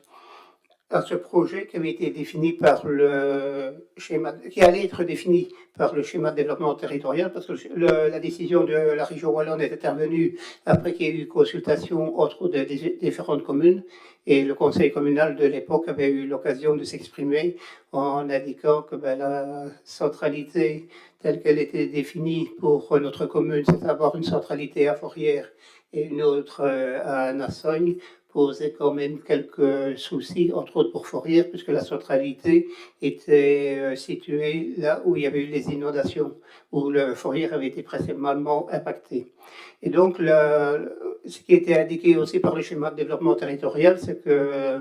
projet qui avait été défini par le schéma, qui allait être défini par le schéma de développement territorial, parce que la décision de la région wallonne est intervenue après qu'il y ait eu consultation entre autres des différentes communes, et le conseil communal de l'époque avait eu l'occasion de s'exprimer en indiquant que la centralité telle qu'elle était définie pour notre commune, c'est d'avoir une centralité à Fourrières et une autre à Nassogne, posait quand même quelques soucis, entre autres pour Fourrières, puisque la centralité était située là où il y avait eu les inondations, où le Fourrières avait été principalement impacté. Et donc, ce qui était indiqué aussi par le schéma de développement territorial, c'est que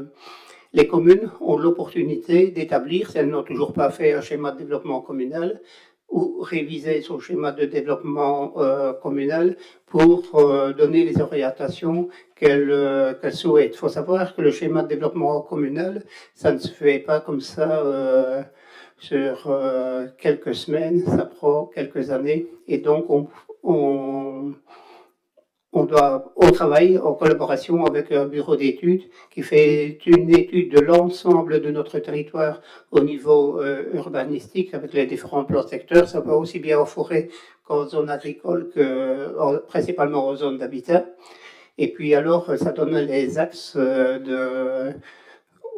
les communes ont l'opportunité d'établir, si elles n'ont toujours pas fait un schéma de développement communal, ou réviser son schéma de développement communal pour donner les orientations qu'elle souhaite. Il faut savoir que le schéma de développement communal, ça ne se fait pas comme ça sur quelques semaines, ça prend quelques années, et donc on travaille en collaboration avec un bureau d'études qui fait une étude de l'ensemble de notre territoire au niveau urbanistique avec les différents plans secteurs. Ça va aussi bien en forêt qu'en zone agricole, principalement en zone d'habitat. Et puis alors, ça donne les axes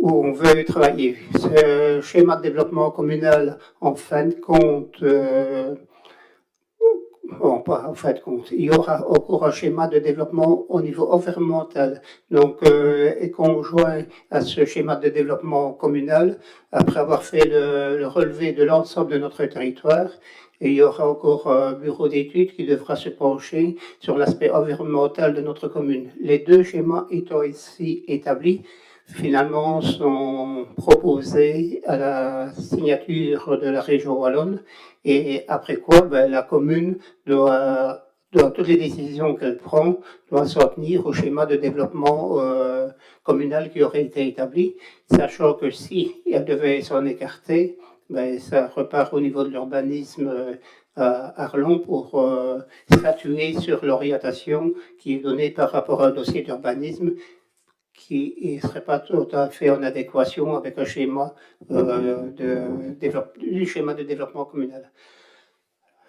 où on veut travailler. Ce schéma de développement communal, en fin de compte, pas en fin de compte, il y aura encore un schéma de développement au niveau environnemental, donc est conjoint à ce schéma de développement communal, après avoir fait le relevé de l'ensemble de notre territoire. Et il y aura encore un bureau d'études qui devra se pencher sur l'aspect environnemental de notre commune. Les deux schémas étant ici établis, finalement sont proposés à la signature de la région wallonne, et après quoi la commune doit, dans toutes les décisions qu'elle prend, doit s'en tenir au schéma de développement communal qui aurait été établi, sachant que si elle devait s'en écarter, ça repart au niveau de l'urbanisme à Arlon pour statuer sur l'orientation qui est donnée par rapport à un dossier d'urbanisme qui ne serait pas tout à fait en adéquation avec un schéma du schéma de développement communal.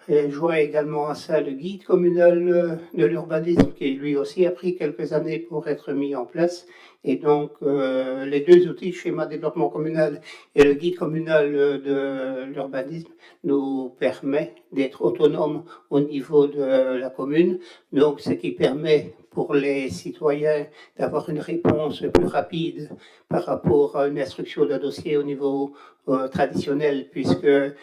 Et je vois également à ça le guide communal de l'urbanisme qui lui aussi a pris quelques années pour être mis en place. Et donc les deux outils, schéma de développement communal et le guide communal de l'urbanisme, nous permet d'être autonomes au niveau de la commune. Donc ce qui permet pour les citoyens d'avoir une réponse plus rapide par rapport à une instruction d'un dossier au niveau traditionnel, puisque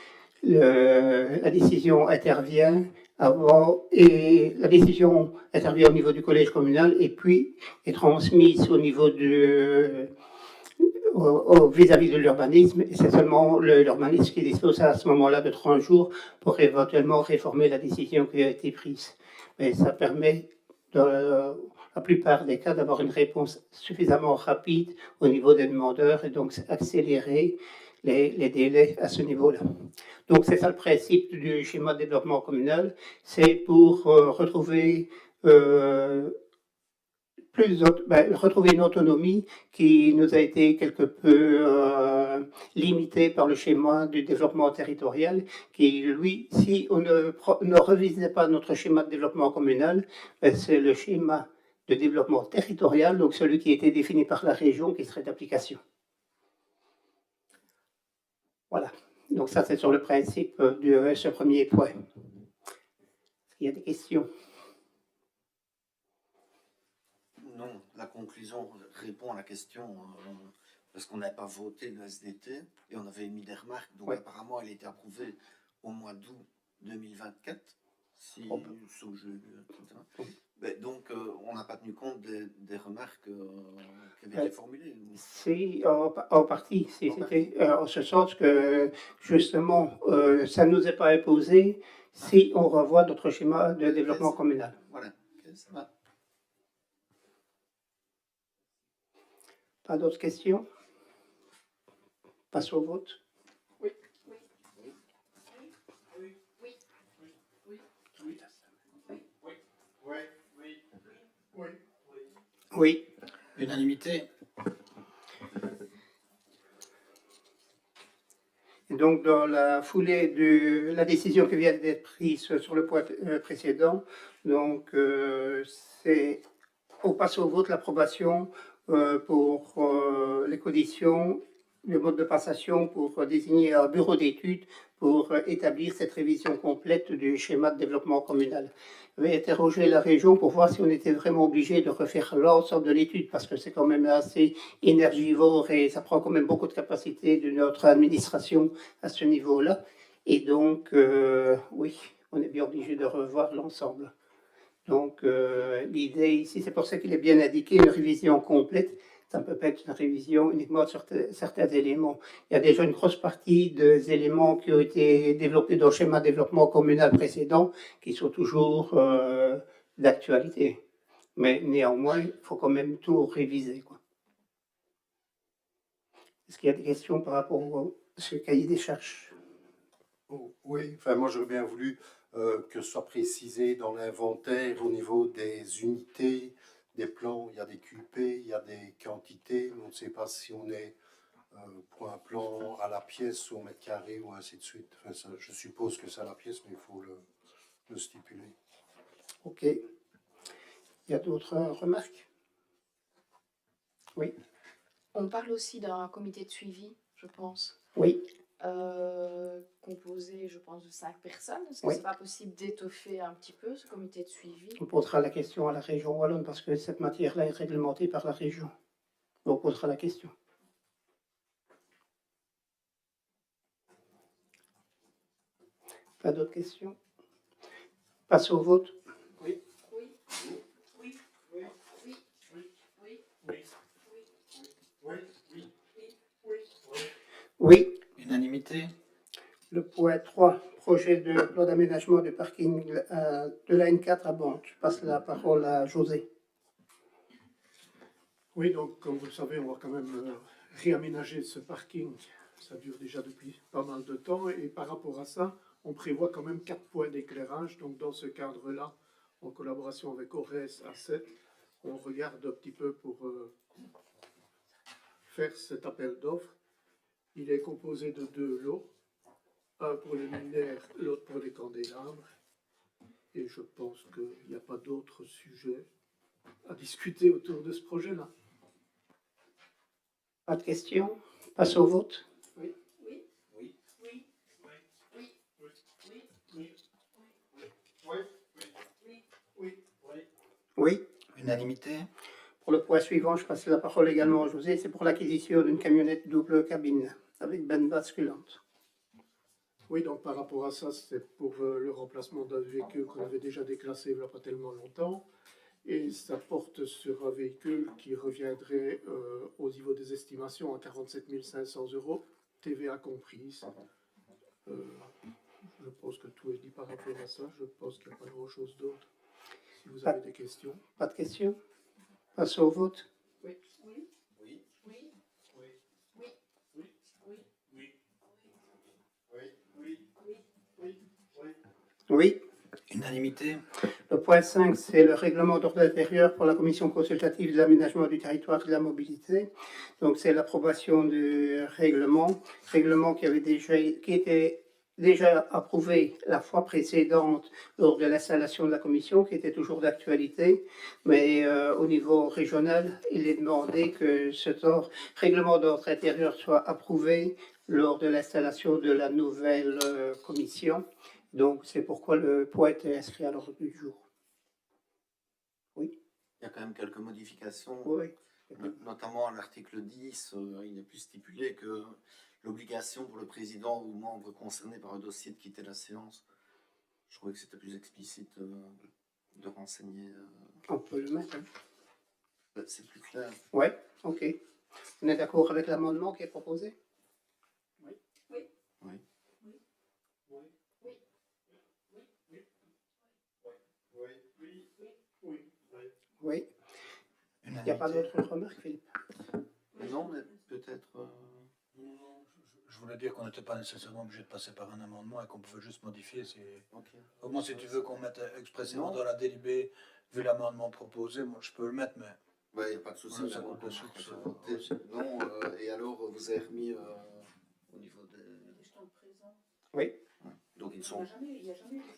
la décision intervient avant, et la décision intervient au niveau du collège communal et puis est transmise au niveau vis-à-vis de l'urbanisme, et c'est seulement l'urbanisme qui dispose à ce moment-là de 30 jours pour éventuellement réformer la décision qui a été prise. Mais ça permet, dans la plupart des cas, d'avoir une réponse suffisamment rapide au niveau des demandeurs et donc accélérer les délais à ce niveau-là. Donc c'est ça le principe du schéma de développement communal, c'est pour retrouver retrouver une autonomie qui nous a été quelque peu limitée par le schéma du développement territorial, qui, lui, si on ne revisait pas notre schéma de développement communal, c'est le schéma de développement territorial, donc celui qui a été défini par la région, qui serait d'application. Voilà. Donc ça, c'est sur le principe de ce premier point. Est-ce qu'il y a des questions? Non, la conclusion répond à la question, parce qu'on n'avait pas voté le SDT et on avait émis des remarques, donc ouais. Apparemment elle a été approuvée au mois d'août 2024, si sous jeu, etc. Mais donc on n'a pas tenu compte des remarques qui avaient été formulées. Si, en partie, si c'était en ce sens que justement ça ne nous est pas imposé si on revoit notre schéma de développement communal. Voilà, okay, ça va. Pas d'autres questions? Passe au vote. Oui. Oui. Unanimité. Et donc, dans la foulée de la décision qui vient d'être prise sur le point précédent, donc on passe au vote l'approbation pour les conditions, le mode de passation pour désigner un bureau d'études pour établir cette révision complète du schéma de développement communal. Je vais interroger la région pour voir si on était vraiment obligé de refaire l'ensemble de l'étude, parce que c'est quand même assez énergivore et ça prend quand même beaucoup de capacité de notre administration à ce niveau-là. Et donc, oui, on est bien obligé de revoir l'ensemble. Donc, l'idée ici, c'est pour ça qu'il est bien indiqué une révision complète. Ça ne peut pas être une révision uniquement sur certains éléments. Il y a déjà une grosse partie des éléments qui ont été développés dans le schéma de développement communal précédent qui sont toujours d'actualité. Mais néanmoins, il faut quand même tout réviser, quoi. Est-ce qu'il y a des questions par rapport à ce cahier des charges? Oui, enfin, moi j'aurais bien voulu que ce soit précisé dans l'inventaire au niveau des unités, des plans. Il y a des QP, il y a des quantités. On ne sait pas si on est pour un plan à la pièce ou au mètre carré ou ainsi de suite. Enfin, ça, je suppose que c'est à la pièce, mais il faut le stipuler. Ok. Il y a d'autres remarques? Oui. On parle aussi d'un comité de suivi, je pense. Oui. Composé, je pense, de 5 personnes. Est-ce que Oui. c'est pas possible d'étoffer un petit peu ce comité de suivi? On posera la question à la région wallonne parce que cette matière-là est réglementée par la région. On posera la question. Pas d'autres questions? Passe au vote. Oui. Unanimité. Le point 3, projet de plan d'aménagement de parking de la N4 à Bande. Je passe la parole à José. Oui, donc comme vous le savez, on va quand même réaménager ce parking. Ça dure déjà depuis pas mal de temps. Et par rapport à ça, on prévoit quand même 4 points d'éclairage. Donc dans ce cadre-là, en collaboration avec ORES A7, on regarde un petit peu pour faire cet appel d'offres. Il est composé de 2 lots. Un pour les luminaires, l'autre pour les candélabres. Et je pense qu'il n'y a pas d'autres sujets à discuter autour de ce projet-là. Pas de questions? Passe au vote. Oui. Unanimité. Pour le point suivant, je passe la parole également à José. C'est pour l'acquisition d'une camionnette double cabine avec benne basculante. Oui, donc par rapport à ça, c'est pour le remplacement d'un véhicule qu'on avait déjà déclassé il n'y a pas tellement longtemps. Et ça porte sur un véhicule qui reviendrait au niveau des estimations à 47 500 €, TVA comprise. Je pense que tout est dit par rapport à ça. Je pense qu'il n'y a pas grand-chose d'autre. Si vous avez des questions. Pas de questions? Passe au vote. Oui. Unanimité. Le point 5, c'est le règlement d'ordre intérieur pour la commission consultative de l'aménagement du territoire et de la mobilité. Donc c'est l'approbation du règlement qui était déjà approuvé la fois précédente lors de l'installation de la commission, qui était toujours d'actualité. Mais au niveau régional, il est demandé que ce règlement d'ordre intérieur soit approuvé lors de l'installation de la nouvelle commission. Donc, c'est pourquoi le point était inscrit à l'ordre du jour. Oui. Il y a quand même quelques modifications, Oui. notamment à l'article 10, il est plus stipulé que l'obligation pour le président ou membre concerné par un dossier de quitter la séance. Je trouvais que c'était plus explicite de renseigner. On peut le mettre. Hein. C'est plus clair. Oui, ok. On est d'accord avec l'amendement qui est proposé? Oui. Il n'y a pas d'autres remarques, Philippe? Non, mais peut-être. Je voulais dire qu'on n'était pas nécessairement obligé de passer par un amendement et qu'on pouvait juste modifier. Okay. Au moins, si tu veux qu'on mette expressément dans la délibé, vu l'amendement proposé, moi je peux le mettre, mais. Il n'y a pas de souci. Ça coupe le souffle. Non, et alors, vous avez remis au niveau des jetons de présence. Oui. Donc ils sont.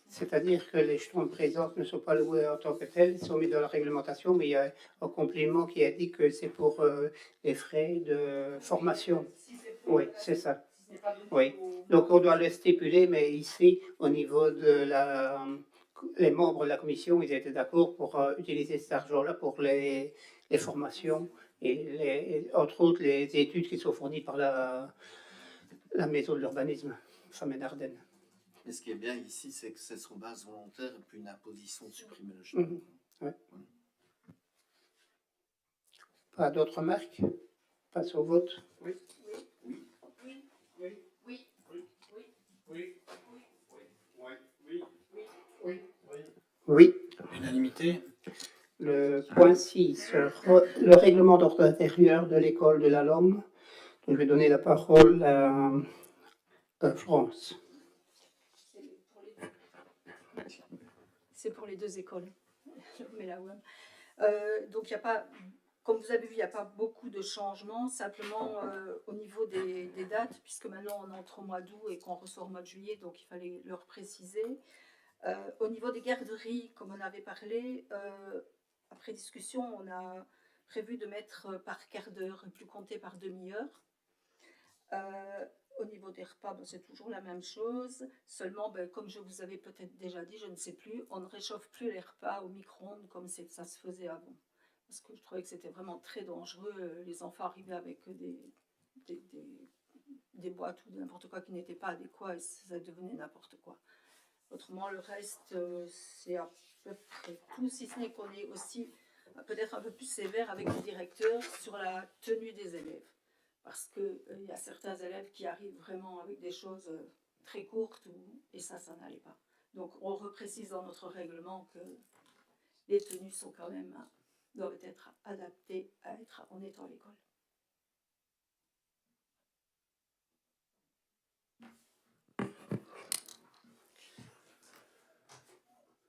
C'est-à-dire que les jetons de présence ne sont pas loués en tant que tels, ils sont mis dans la réglementation, mais il y a un complément qui indique que c'est pour les frais de formation. Oui, c'est ça. Oui. Donc on doit le stipuler, mais ici, au niveau de les membres de la commission, ils étaient d'accord pour utiliser cet argent-là pour les formations et entre autres les études qui sont fournies par la maison de l'urbanisme, Femmes Ardennes. Mais ce qui est bien ici, c'est que c'est sur base volontaire et puis une imposition de supprimer le jeton. Mmh. Ouais. Pas d'autres remarques? Passe au vote. Oui. Oui. Unanimité. Le point 6, le règlement d'ordre intérieur de l'école de la Lomme. Je vais donner la parole à Florence. C'est pour les deux écoles. Mais là, ouais. Donc, il n'y a pas, comme vous avez vu, il n'y a pas beaucoup de changements, simplement au niveau des dates, puisque maintenant on entre au mois d'août et qu'on ressort au mois de juillet, donc il fallait leur préciser. Au niveau des garderies, comme on avait parlé, après discussion, on a prévu de mettre par quart d'heure et plus compter par demi-heure. Au niveau des repas, c'est toujours la même chose. Seulement, comme je vous avais peut-être déjà dit, je ne sais plus, on ne réchauffe plus les repas au micro-ondes comme ça se faisait avant. Parce que je trouvais que c'était vraiment très dangereux. Les enfants arrivaient avec des boîtes ou n'importe quoi qui n'était pas adéquat et ça devenait n'importe quoi. Autrement, le reste, c'est à peu près tout, si ce n'est qu'on est aussi peut-être un peu plus sévère avec les directeurs sur la tenue des élèves. Parce qu'il y a certains élèves qui arrivent vraiment avec des choses très courtes et ça n'allait pas. Donc on reprécise dans notre règlement que les tenues sont quand même, doivent être adaptées à être en étant à l'école.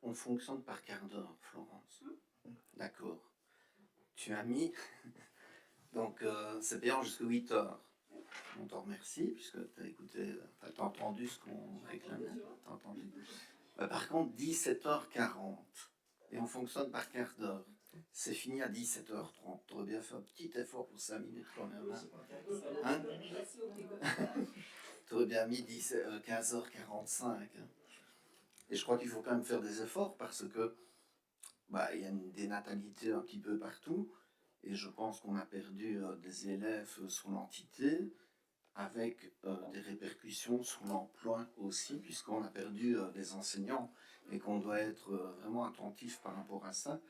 On fonctionne par quart d'heure, Florence. D'accord. Tu as mis. Donc, c'est payant jusqu'à 8 heures. On t'en remercie, puisque tu as écouté, t'as entendu ce qu'on réclamait. T'as entendu. Par contre, 17h40. Et on fonctionne par quart d'heure. C'est fini à 17h30. Tu aurais bien fait un petit effort pour 5 minutes quand même. Hein, tu aurais bien mis 15h45. Hein. Et je crois qu'il faut quand même faire des efforts parce que il y a une dénatalité un petit peu partout. Et je pense qu'on a perdu des élèves sur l'entité, avec des répercussions sur l'emploi aussi, puisqu'on a perdu des enseignants et qu'on doit être vraiment attentif par rapport à ça,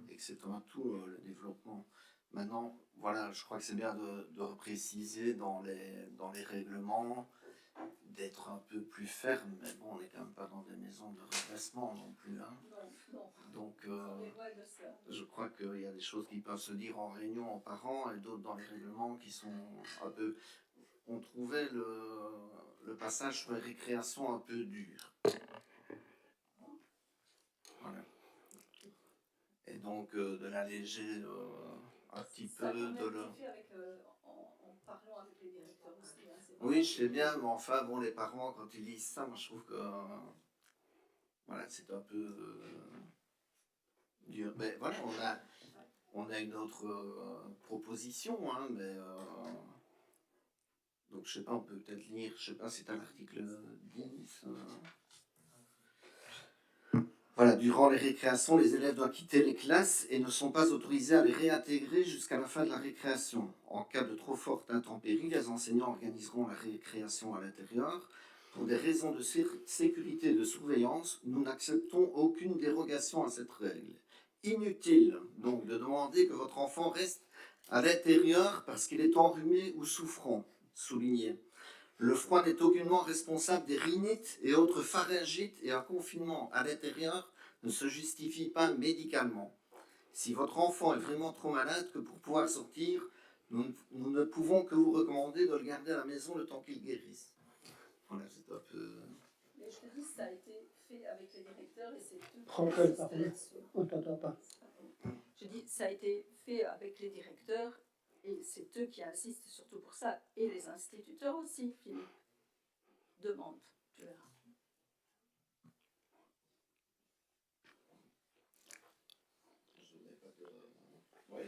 et que c'est un tout le développement. Maintenant, voilà, je crois que c'est bien de repréciser dans les règlements, d'être un peu plus ferme, mais bon, on n'est quand même pas dans des maisons de redressement non plus. Hein. Donc, je crois qu'il y a des choses qui peuvent se dire en réunion aux parents et d'autres dans les règlements qui sont un peu... On trouvait le passage sur les récréations un peu dur. Voilà. Et donc, de l'alléger un petit peu, de le... En parlant avec les directeurs aussi. Hein, oui, je sais bien, mais enfin, bon, les parents, quand ils lisent ça, moi, je trouve que... voilà, c'est un peu... dur. Mais voilà, on a une autre proposition, hein, mais... donc, je sais pas, on peut peut-être lire, je sais pas, c'est à l'article 10... Voilà, durant les récréations, les élèves doivent quitter les classes et ne sont pas autorisés à les réintégrer jusqu'à la fin de la récréation. En cas de trop forte intempérie, les enseignants organiseront la récréation à l'intérieur. Pour des raisons de sécurité et de surveillance, nous n'acceptons aucune dérogation à cette règle. Inutile donc de demander que votre enfant reste à l'intérieur parce qu'il est enrhumé ou souffrant, souligné. Le froid n'est aucunement responsable des rhinites et autres pharyngites et un confinement à l'intérieur ne se justifie pas médicalement. Si votre enfant est vraiment trop malade que pour pouvoir sortir, nous ne pouvons que vous recommander de le garder à la maison le temps qu'il guérisse. Voilà, c'est un peu... Mais je te dis, ça a été fait avec les directeurs et c'est tout. Prends-le le parler, on t'entend pas. Je dis, ça a été fait avec les directeurs et c'est eux qui insistent surtout pour ça. Et les instituteurs aussi, Philippe. Demande, tu verras. Oui.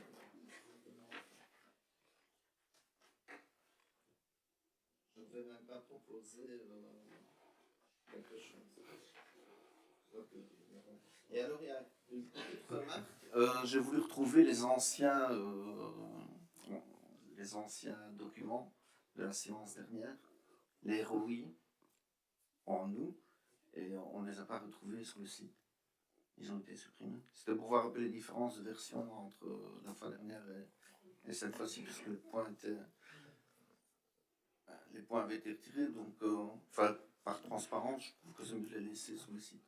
Je ne vais même pas proposer quelque chose. Et alors, il y a une petite remarque. J'ai voulu retrouver les anciens documents de la séance dernière, les ROI en nous, et on ne les a pas retrouvés sur le site. Ils ont été supprimés. C'était pour voir un peu les différences de version entre la fois dernière et cette fois-ci, puisque les points avaient été retirés, donc par transparence, je trouve que c'est mieux de les laisser sur le site.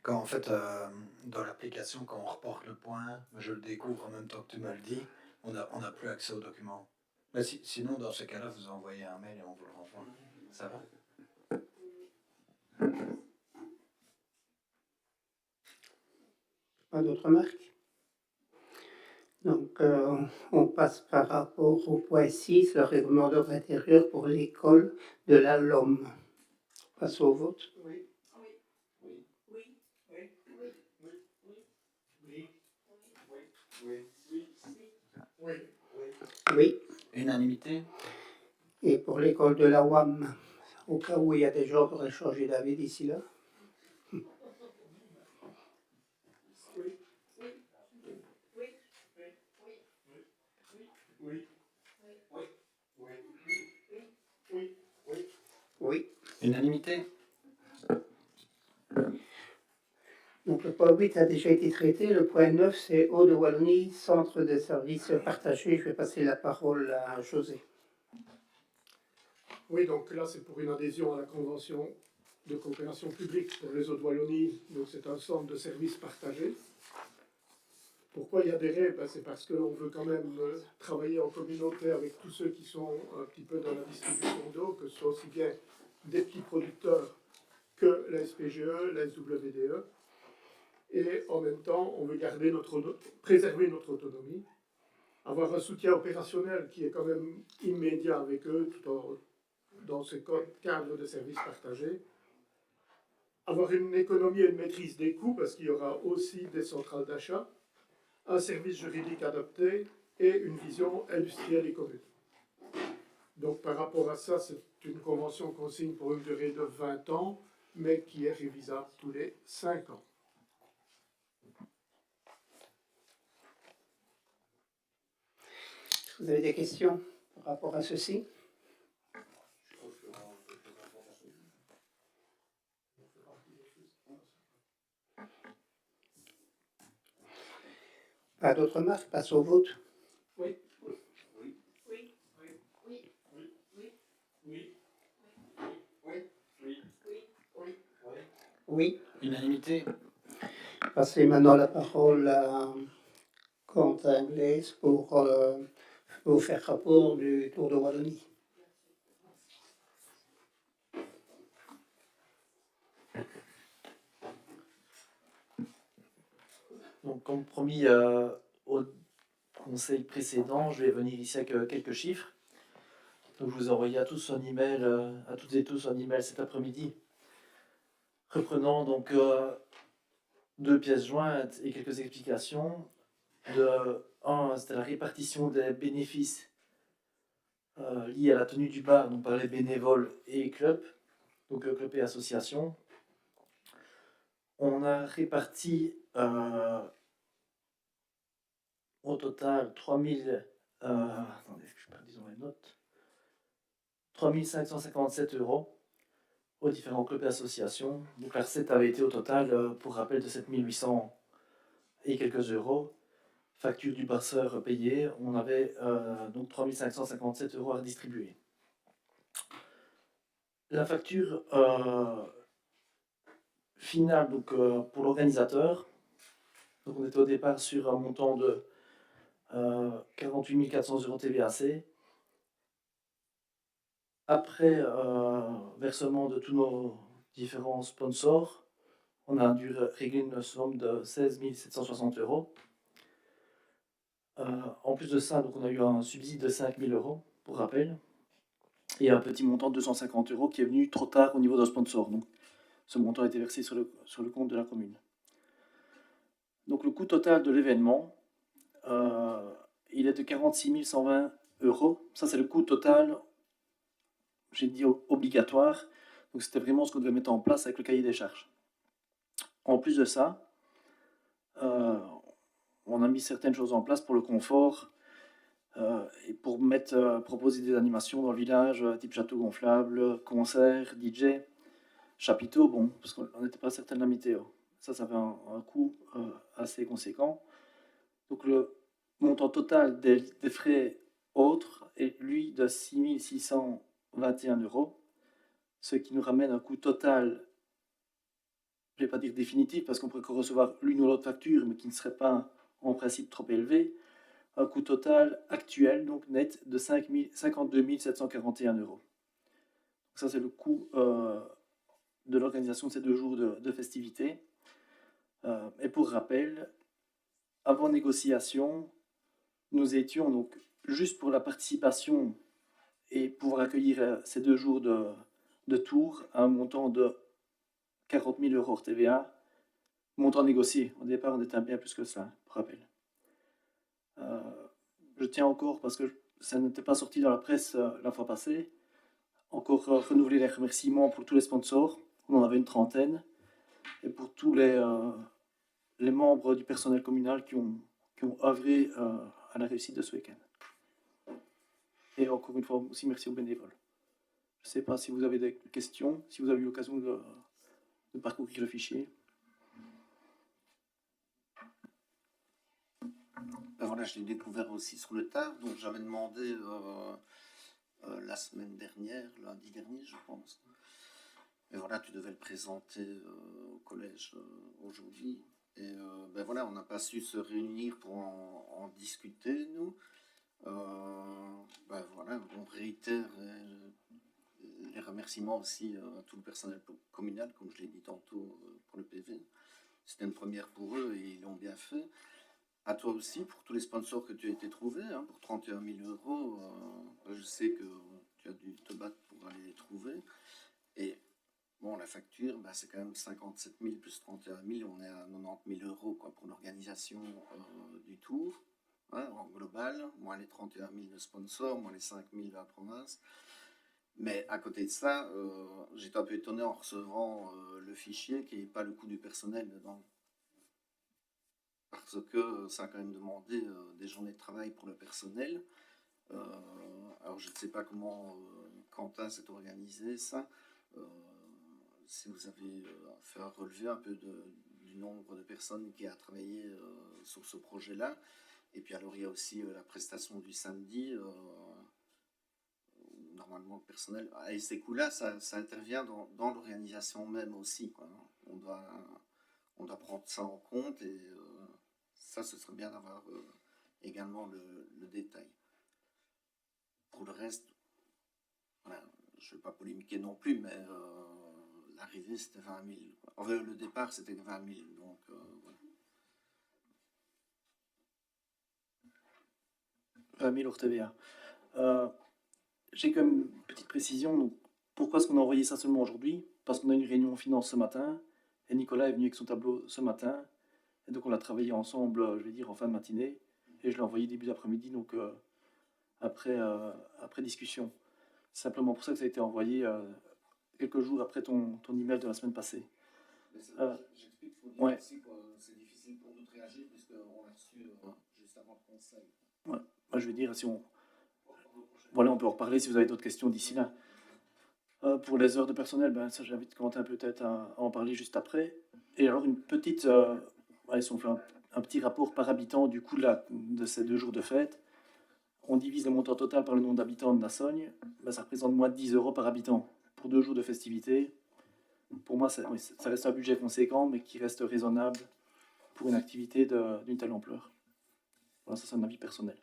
Quand en fait, dans l'application, quand on reporte le point, je le découvre en même temps que tu me le dis, on n'a plus accès aux documents. Mais sinon, dans ce cas-là, vous envoyez un mail et on vous le renvoie. Ça va? Pas d'autres remarques? Donc, on passe par rapport au point 6, le règlement d'ordre intérieur pour l'école de la LOM. Passe au vote. Oui. Oui. Oui. Oui. Oui. Oui. Oui. Oui. Oui. Unanimité? Et pour l'école de la WAM, au cas où il y a des gens qui auraient changé d'avis d'ici là. Oui. Oui. Oui. Oui. Oui. Oui. Unanimité. Donc le point 8 a déjà été traité. Le point 9, c'est Eau de Wallonie, centre de services partagés. Je vais passer la parole à José. Oui, donc là, c'est pour une adhésion à la Convention de coopération publique pour les eaux de Wallonie. Donc c'est un centre de services partagés. Pourquoi y adhérer? C'est parce qu'on veut quand même travailler en communauté avec tous ceux qui sont un petit peu dans la distribution d'eau, que ce soit aussi bien des petits producteurs que la SPGE, la SWDE. Et en même temps, on veut préserver notre autonomie, avoir un soutien opérationnel qui est quand même immédiat avec eux, dans ce cadre de services partagés. Avoir une économie et une maîtrise des coûts, parce qu'il y aura aussi des centrales d'achat, un service juridique adapté et une vision industrielle et commune. Donc par rapport à ça, c'est une convention qu'on signe pour une durée de 20 ans, mais qui est révisable tous les 5 ans. Vous avez des questions par rapport à ceci? Pas d'autres remarques? Passe au vote. Oui. Oui. Oui. Oui. Oui. Oui. Unanimité. Passez maintenant la parole à Quentin Anglaise pour vous faire rapport du Tour de Wallonie. Donc, comme promis au conseil précédent, je vais venir ici avec quelques chiffres. Donc, je vous ai envoyé à tous un email, à toutes et tous un email cet après-midi, reprenant donc 2 pièces jointes et quelques explications. Un, c'était la répartition des bénéfices liés à la tenue du bar, donc par les bénévoles et clubs, donc clubs et associations. On a réparti au total 3557 € aux différents clubs et associations. Donc la recette avait été au total, pour rappel, de 7800 et quelques euros. Facture du brasseur payée, on avait donc 3557 € à redistribuer. La facture finale donc, pour l'organisateur, donc on était au départ sur un montant de 48 400 € TVAC. Après versement de tous nos différents sponsors, on a dû régler une somme de 16 760 €. En plus de ça, donc on a eu un subside de 5 000 € pour rappel, et un petit montant de 250 € qui est venu trop tard au niveau d'un sponsor. Donc ce montant a été versé sur le compte de la commune. Donc le coût total de l'événement, il est de 46 120 €. Ça, c'est le coût total, j'ai dit obligatoire. Donc c'était vraiment ce qu'on devait mettre en place avec le cahier des charges. En plus de ça, on a mis certaines choses en place pour le confort et pour proposer des animations dans le village, type château gonflable, concert, DJ, chapiteau, bon, parce qu'on n'était pas certain de la météo. Ça avait un coût assez conséquent. Donc le montant total des frais autres est, lui, de 6 621 €, ce qui nous ramène un coût total, je ne vais pas dire définitif, parce qu'on pourrait recevoir l'une ou l'autre facture, mais qui ne serait pas en principe trop élevé, un coût total actuel, donc net, de 52 741 €. Donc ça, c'est le coût de l'organisation de ces 2 jours de festivités. Et pour rappel, avant négociation, nous étions donc, juste pour la participation et pouvoir accueillir ces 2 jours de tour, à un montant de 40 000 € hors TVA, montant négocié. Au départ, on était bien plus que ça, pour rappel. Je tiens encore, parce que ça n'était pas sorti dans la presse la fois passée, encore renouveler les remerciements pour tous les sponsors. On en avait une trentaine. Et pour tous les membres du personnel communal qui ont œuvré à la réussite de ce week-end. Et encore une fois aussi, merci aux bénévoles. Je ne sais pas si vous avez des questions, si vous avez eu l'occasion de parcourir le fichier. Ben voilà, je l'ai découvert aussi sur le tard, donc j'avais demandé la semaine dernière, lundi dernier, je pense. Et voilà, tu devais le présenter au collège aujourd'hui. Et ben voilà, on n'a pas su se réunir pour en discuter, nous. Ben voilà, on réitère les remerciements aussi à tout le personnel communal, comme je l'ai dit tantôt pour le PV. C'était une première pour eux et ils l'ont bien fait. À toi aussi, pour tous les sponsors que tu as été trouvé, hein, pour 31 000 euros. Je sais que tu as dû te battre pour aller les trouver. Et bon, la facture, bah, c'est quand même 57 000 plus 31 000. On est à 90 000 euros quoi, pour l'organisation du tour, hein, en global. Moins les 31 000 de sponsors, moins les 5 000 de la province. Mais à côté de ça, j'étais un peu étonné en recevant le fichier qu'il n'y ait pas le coût du personnel dedans. Parce que ça a quand même demandé des journées de travail pour le personnel. Alors je ne sais pas comment Quentin s'est organisé ça. Si vous avez fait un relevé un peu du nombre de personnes qui a travaillé sur ce projet-là. Et puis alors il y a aussi la prestation du samedi. Normalement le personnel, et ces coûts-là, ça intervient dans l'organisation même aussi, quoi. On doit prendre ça en compte et ça, ce serait bien d'avoir également le détail. Pour le reste, voilà, je ne vais pas polémiquer non plus, mais l'arrivée, c'était 20 000. Enfin, le départ, c'était 20 000. Donc, voilà. 20 000 hors TVA. J'ai quand même une petite précision. Donc, pourquoi est-ce qu'on a envoyé ça seulement aujourd'hui? Parce qu'on a une réunion finance ce matin, et Nicolas est venu avec son tableau ce matin, et donc on l'a travaillé ensemble, je vais dire, en fin de matinée, et je l'ai envoyé début d'après-midi, donc après discussion. C'est simplement pour ça que ça a été envoyé quelques jours après ton email de la semaine passée. J'explique, il faut dire ouais. aussi que c'est difficile pour nous de réagir, puisqu'on l'a reçu juste avant le conseil. Ouais. Moi, je vais dire, si on... Voilà, on peut en reparler si vous avez d'autres questions d'ici là. Pour les heures de personnel, ben, ça j'invite Quentin peut-être à en parler juste après. Et alors une petite, si on fait un petit rapport par habitant du coût de ces 2 jours de fête, on divise le montant total par le nombre d'habitants de Nassogne, ben, ça représente moins de 10 euros par habitant pour 2 jours de festivité. Pour moi, ça reste un budget conséquent, mais qui reste raisonnable pour une activité d'une telle ampleur. Voilà, ça c'est un avis personnel.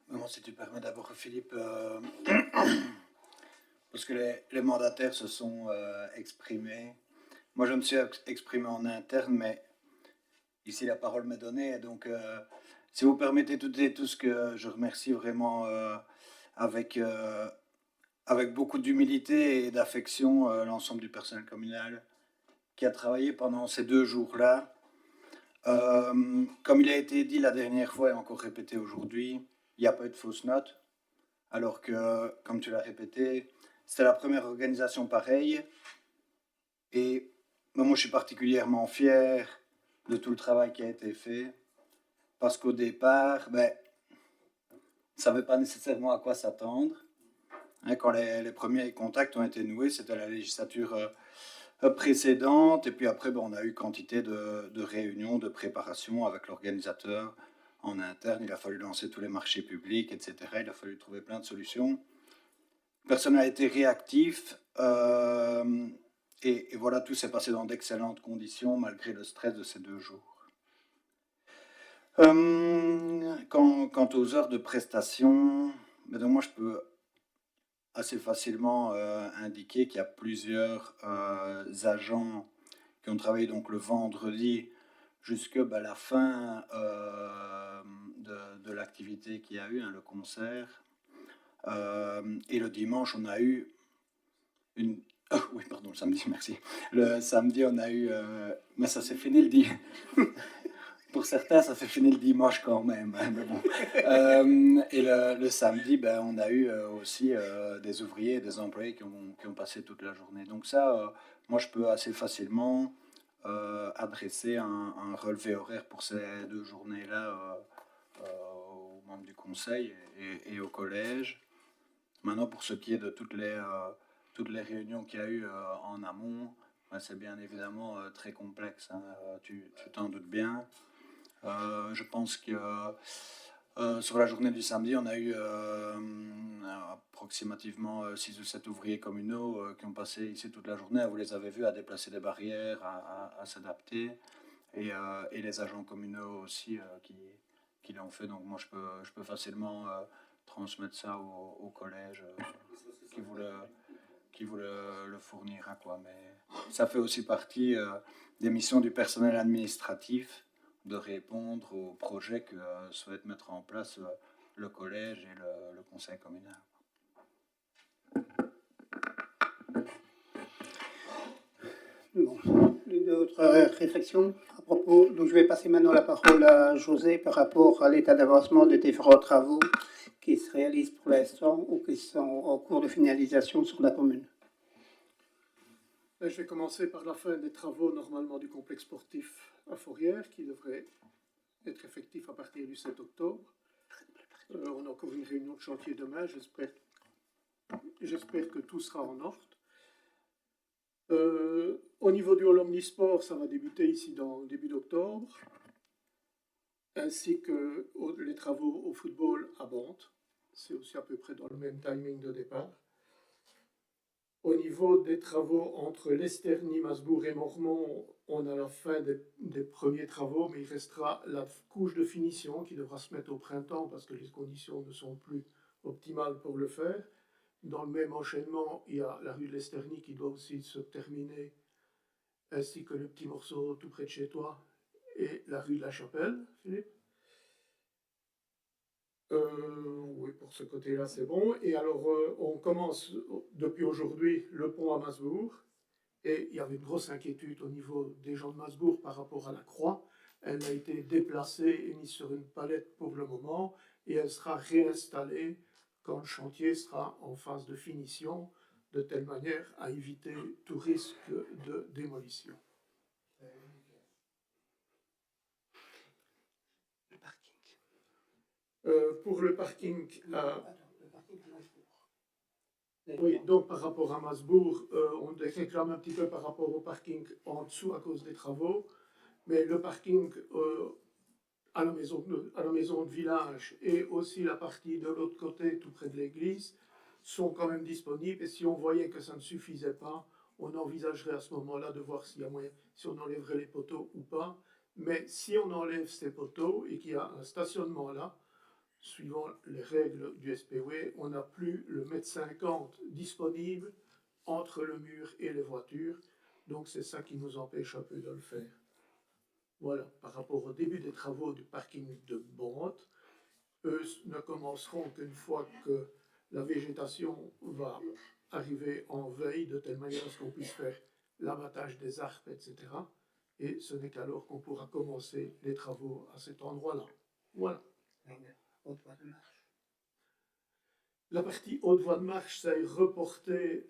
Bon, si tu permets d'abord, Philippe, parce que les mandataires se sont exprimés. Moi, je me suis exprimé en interne, mais ici, la parole m'est donnée. Donc, si vous permettez toutes et tous que je remercie vraiment avec beaucoup d'humilité et d'affection l'ensemble du personnel communal qui a travaillé pendant ces 2 jours-là. Comme il a été dit la dernière fois et encore répété aujourd'hui, il n'y a pas eu de fausses notes, alors que, comme tu l'as répété, c'était la première organisation pareille. Et moi, je suis particulièrement fier de tout le travail qui a été fait, parce qu'au départ, on ne savait pas nécessairement à quoi s'attendre. Hein, quand les premiers contacts ont été noués, c'était la législature précédente, et puis après, on a eu quantité de réunions, de préparation avec l'organisateur en interne. Il a fallu lancer tous les marchés publics, etc. Il a fallu trouver plein de solutions. Personne n'a été réactif, et voilà, tout s'est passé dans d'excellentes conditions, malgré le stress de ces 2 jours. Quant aux heures de prestation, donc moi je peux assez facilement indiquer qu'il y a plusieurs agents qui ont travaillé donc le vendredi jusque la fin de l'activité qu'il y a eu, le concert. Et le dimanche, on a eu une... Oh, oui, pardon, le samedi, merci. Le samedi, on a eu... mais ça s'est fini le dimanche. Pour certains, ça s'est fini le dimanche quand même. Mais bon. Et le samedi, on a eu aussi des ouvriers et des employés qui ont passé toute la journée. Donc ça, moi, je peux assez facilement adresser un relevé horaire pour ces 2 journées-là aux membres du conseil et au collège. Maintenant, pour ce qui est de toutes les réunions qu'il y a eu en amont, c'est bien évidemment très complexe, hein, tu t'en doutes bien. Je pense que sur la journée du samedi, on a eu approximativement 6 ou 7 ouvriers communaux qui ont passé ici toute la journée. Vous les avez vus à déplacer des barrières, à s'adapter. Et les agents communaux aussi qui l'ont fait. Donc moi, je peux facilement transmettre ça au collège qui vous le fournira, quoi. Mais ça fait aussi partie des missions du personnel administratif de répondre aux projets que souhaite mettre en place le collège et le conseil communal. Bon. D'autres réflexions à propos? Donc je vais passer maintenant la parole à José par rapport à l'état d'avancement des différents travaux qui se réalisent pour l'instant ou qui sont en cours de finalisation sur la commune. Je vais commencer par la fin des travaux normalement du complexe sportif à Fourrières qui devrait être effectif à partir du 7 octobre. On a encore une réunion de chantier demain, j'espère que tout sera en ordre. Au niveau du Hall Omnisport, ça va débuter ici dans début d'octobre, ainsi que les travaux au football à Bonte. C'est aussi à peu près dans le même timing de départ. Au niveau des travaux entre l'Esterny, Masbourg et Mormont, on a la fin des premiers travaux, mais il restera la couche de finition qui devra se mettre au printemps parce que les conditions ne sont plus optimales pour le faire. Dans le même enchaînement, il y a la rue de l'Esterny qui doit aussi se terminer, ainsi que le petit morceau tout près de chez toi et la rue de la Chapelle, Philippe. Oui, pour ce côté-là, c'est bon. Et alors, on commence depuis aujourd'hui le pont à Masbourg. Et il y avait une grosse inquiétude au niveau des gens de Masbourg par rapport à la croix. Elle a été déplacée et mise sur une palette pour le moment. Et elle sera réinstallée quand le chantier sera en phase de finition, de telle manière à éviter tout risque de démolition. Pour le parking, oui, donc par rapport à Masbourg, on réclame un petit peu par rapport au parking en dessous à cause des travaux, mais le parking à la maison de village et aussi la partie de l'autre côté, tout près de l'église, sont quand même disponibles. Et si on voyait que ça ne suffisait pas, on envisagerait à ce moment-là de voir s'il y a moyen, si on enlèverait les poteaux ou pas. Mais si on enlève ces poteaux et qu'il y a un stationnement là, suivant les règles du SPW, on n'a plus le 1,50 m disponible entre le mur et les voitures. Donc c'est ça qui nous empêche un peu de le faire. Voilà, par rapport au début des travaux du parking de Bonte, eux ne commenceront qu'une fois que la végétation va arriver en veille, de telle manière à ce qu'on puisse faire l'abattage des arbres, etc. Et ce n'est qu'alors qu'on pourra commencer les travaux à cet endroit-là. Voilà. Haute voie de marche. La partie haute voie de marche, ça est reporté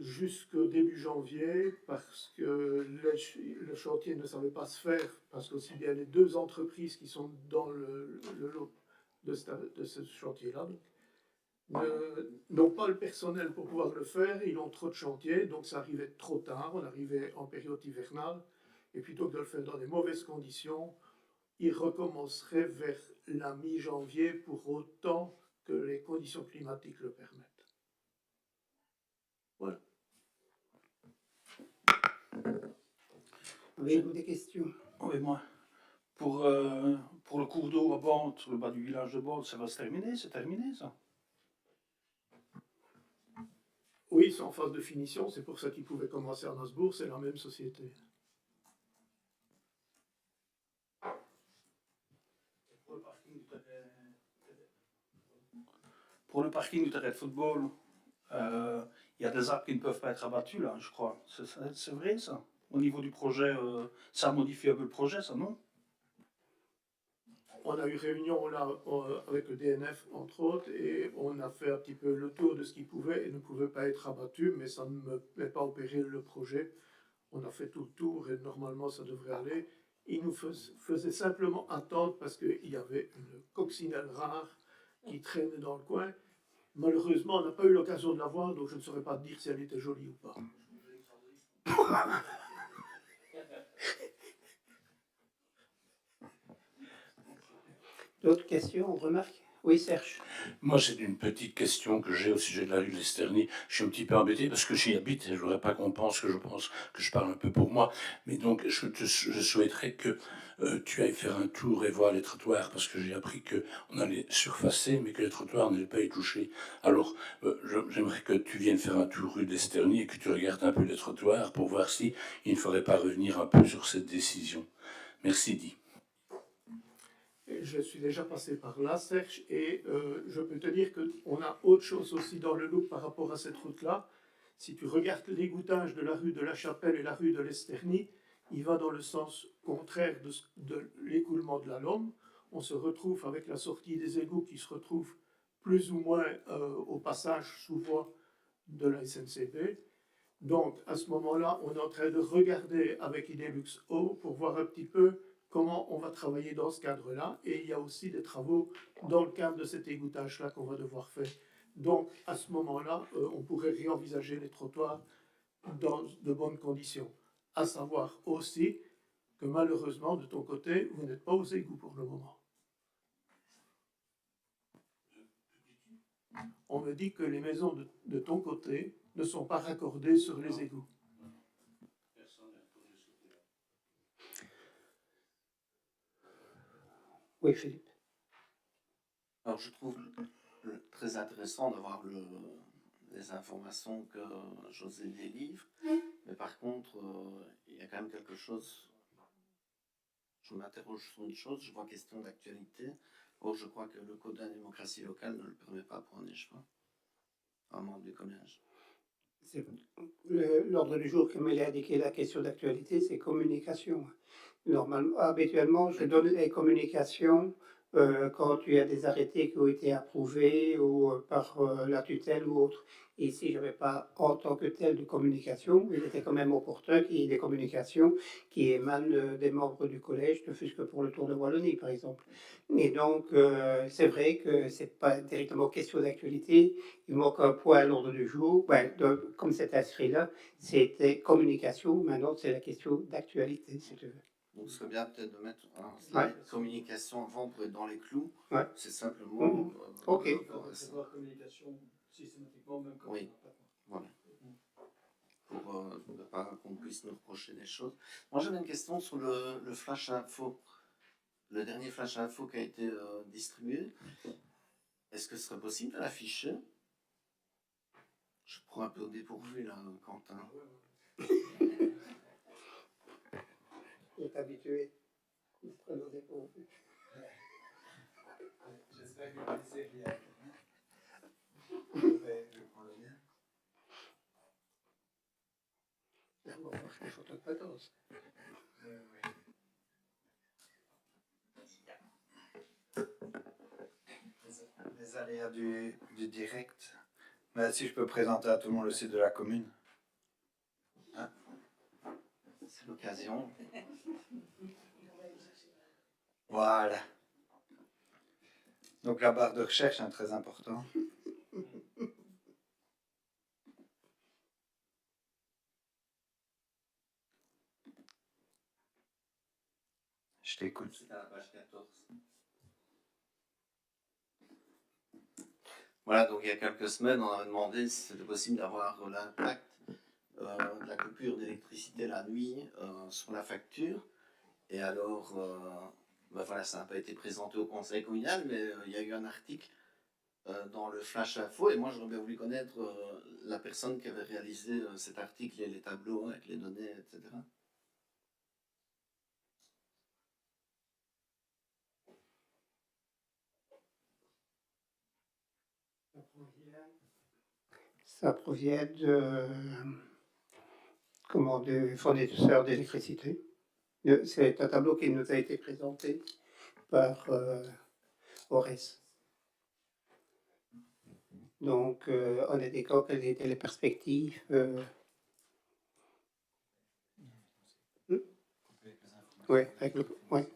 jusqu'au début janvier parce que le chantier ne savait pas se faire, parce qu'aussi bien les 2 entreprises qui sont dans le lot de ce chantier-là n'ont pas le personnel pour pouvoir le faire, ils ont trop de chantiers, donc ça arrivait trop tard, on arrivait en période hivernale, et plutôt que de le faire dans des mauvaises conditions, il recommencerait vers la mi-janvier pour autant que les conditions climatiques le permettent. Voilà. Avez-vous des questions? Oui, moi. Pour le cours d'eau à Bonte, le bas du village de Bonte, ça va se terminer? C'est terminé, ça? Oui, c'est en phase de finition, c'est pour ça qu'ils pouvaient commencer à Masbourg, c'est la même société. Pour le parking du terrain de football, il y a des arbres qui ne peuvent pas être abattus, là, je crois. C'est vrai, ça? Au niveau du projet, ça a modifié un peu le projet, ça, non? On a eu réunion là avec le DNF, entre autres, et on a fait un petit peu le tour de ce qui pouvait et ne pouvait pas être abattu, mais ça ne me fait pas opérer le projet. On a fait tout le tour et normalement ça devrait aller. Il nous faisait simplement attendre parce qu'il y avait une coccinelle rare qui traînait dans le coin. Malheureusement, on n'a pas eu l'occasion de la voir, donc je ne saurais pas dire si elle était jolie ou pas. D'autres questions, remarques? Oui, Serge. Moi, c'est une petite question que j'ai au sujet de la rue de l'Esternie. Je suis un petit peu embêté parce que j'y habite et je voudrais pas qu'on pense que je parle un peu pour moi. Mais donc, je souhaiterais que tu ailles faire un tour et voir les trottoirs parce que j'ai appris que on allait surfacer, mais que les trottoirs n'allaient pas y toucher. Alors, j'aimerais que tu viennes faire un tour rue de l'Esternie et que tu regardes un peu les trottoirs pour voir si il ne faudrait pas revenir un peu sur cette décision. Merci, Di. Je suis déjà passé par là, Serge, et je peux te dire qu'on a autre chose aussi dans le look par rapport à cette route-là. Si tu regardes l'égouttage de la rue de la Chapelle et la rue de l'Esternie, il va dans le sens contraire de l'écoulement de la Lomme. On se retrouve avec la sortie des égouts qui se retrouve plus ou moins au passage sous voie de la SNCB. Donc, à ce moment-là, on est en train de regarder avec Idelux Eau pour voir un petit peu comment on va travailler dans ce cadre-là. Et il y a aussi des travaux dans le cadre de cet égouttage-là qu'on va devoir faire. Donc, à ce moment-là, on pourrait réenvisager les trottoirs dans de bonnes conditions. À savoir aussi que malheureusement, de ton côté, vous n'êtes pas aux égouts pour le moment. On me dit que les maisons de ton côté ne sont pas raccordées sur les égouts. Oui, Philippe. Alors je trouve très intéressant d'avoir les informations que José délivre, mais par contre, il y a quand même quelque chose, je m'interroge sur une chose, je vois question d'actualité. Or, je crois que le Code de la démocratie locale ne le permet pas pour un échevin, un membre du collège. L'ordre du jour, comme il est indiqué, la question d'actualité, c'est communication. Normalement, habituellement, je donne les communications quand il y a des arrêtés qui ont été approuvés ou par la tutelle ou autre. Ici, je n'avais pas en tant que tel de communication, il était quand même opportun qu'il y ait des communications qui émanent des membres du collège, ne fût-ce que pour le Tour de Wallonie, par exemple. Et donc, c'est vrai que ce n'est pas directement question d'actualité, il manque un point à l'ordre du jour. Comme c'est inscrit là, c'était communication, maintenant c'est la question d'actualité, si tu veux. Donc ce serait bien peut-être de mettre un slide communication avant pour être dans les clous. Ouais. C'est simplement... Ok. Avoir communication systématiquement, même quand oui, voilà. Pour ne pas qu'on puisse nous reprocher des choses. Moi j'avais une question sur le flash info. Le dernier flash info qui a été distribué. Est-ce que ce serait possible de l'afficher? Je prends un peu au dépourvu là, Quentin. Il est habitué. Il se prend au dépourvu. J'espère que vous connaissez bien. Je prends le mien. On va voir une photo de patence. Les aléas du direct. Mais si je peux présenter à tout le monde le site de la commune. Hein? C'est l'occasion. Voilà. Donc la barre de recherche est très important. Je t'écoute. C'est à la page 14. Voilà, donc il y a quelques semaines, on avait demandé si c'était possible d'avoir l'impact de la coupure d'électricité la nuit sur la facture. Et alors, voilà, ça n'a pas été présenté au conseil communal, mais il y a eu un article dans le Flash Info, et moi j'aurais bien voulu connaître la personne qui avait réalisé cet article et les tableaux avec les données, etc. Ça provient du fournisseur d'électricité. C'est un tableau qui nous a été présenté par Ores. Donc, en indiquant quelles étaient les perspectives Ouais, avec ouais.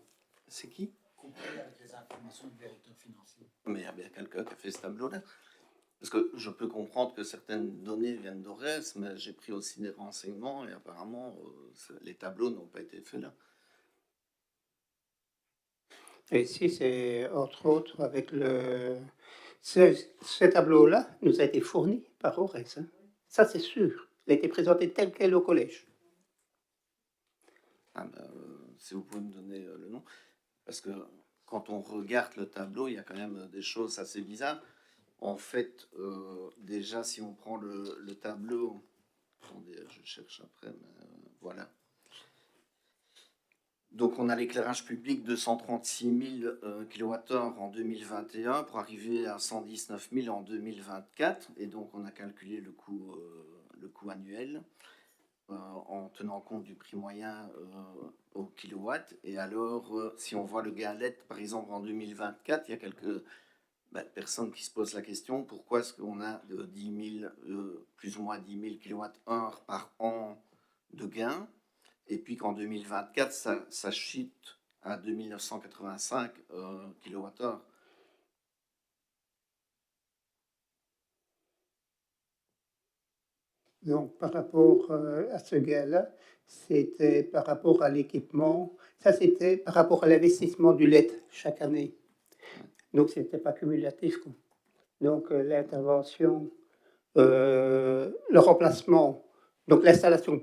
C'est qui? Complet avec les informations du directeur financier. Mais il y a bien quelqu'un qui a fait ce tableau-là. Parce que je peux comprendre que certaines données viennent d'Ores, mais j'ai pris aussi des renseignements et apparemment, les tableaux n'ont pas été faits là. Et ici, c'est entre autres avec le. Ce tableau-là nous a été fourni par Ores. Hein. Ça, c'est sûr. Il a été présenté tel quel au collège. Ah ben, si vous pouvez me donner le nom. Parce que quand on regarde le tableau, il y a quand même des choses assez bizarres. En fait, déjà, si on prend le tableau. Attendez, je cherche après, mais voilà. Donc, on a l'éclairage public de 136 000 kWh en 2021 pour arriver à 119 000 en 2024. Et donc, on a calculé le coût annuel en tenant compte du prix moyen au kilowatt. Et alors, si on voit le galet, par exemple, en 2024, il y a quelques personnes qui se posent la question pourquoi est-ce qu'on a plus ou moins 10 000 kWh par an de gains, et puis qu'en 2024, ça chute à 2985 kWh. Donc, par rapport à ce gain-là, c'était par rapport à l'équipement. Ça, c'était par rapport à l'investissement du LED chaque année. Donc, ce n'était pas cumulatif, quoi. Donc, l'intervention, le remplacement, donc l'installation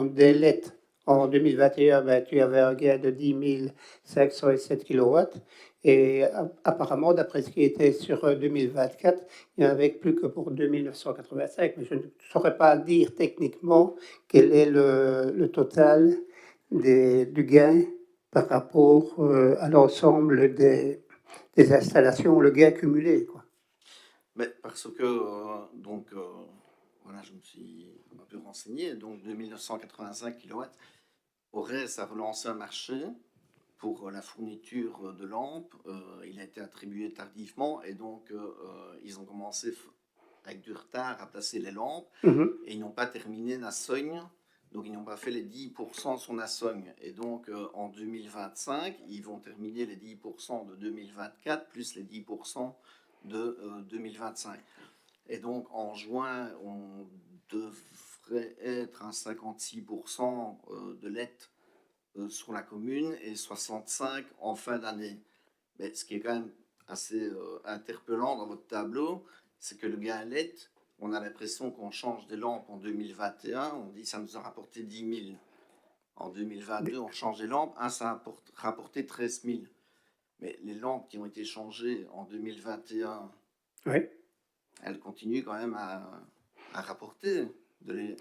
des LED en 2021, ben, tu avais un gain de 10 507 kW. Et apparemment, d'après ce qui était sur 2024, il n'y en avait plus que pour 2985. Mais je ne saurais pas dire techniquement quel est le total du gain par rapport à l'ensemble des installations, le gain cumulé, quoi. Mais parce que, voilà, je me suis un peu renseigné. Donc, 2985 kW, Ores a relancé un marché pour la fourniture de lampes. Il a été attribué tardivement et donc ils ont commencé avec du retard à placer les lampes et ils n'ont pas terminé Nassogne. Donc, ils n'ont pas fait les 10% sur Nassogne. Et donc, en 2025, ils vont terminer les 10% de 2024 plus les 10% de 2025. Et donc, en juin, on devrait être à 56% de LED sur la commune et 65% en fin d'année. Mais ce qui est quand même assez interpellant dans votre tableau, c'est que le gain LED, on a l'impression qu'on change des lampes en 2021, on dit ça nous a rapporté 10 000. En 2022, on change des lampes, ça a rapporté 13 000. Mais les lampes qui ont été changées en 2021, oui, elles continuent quand même à rapporter des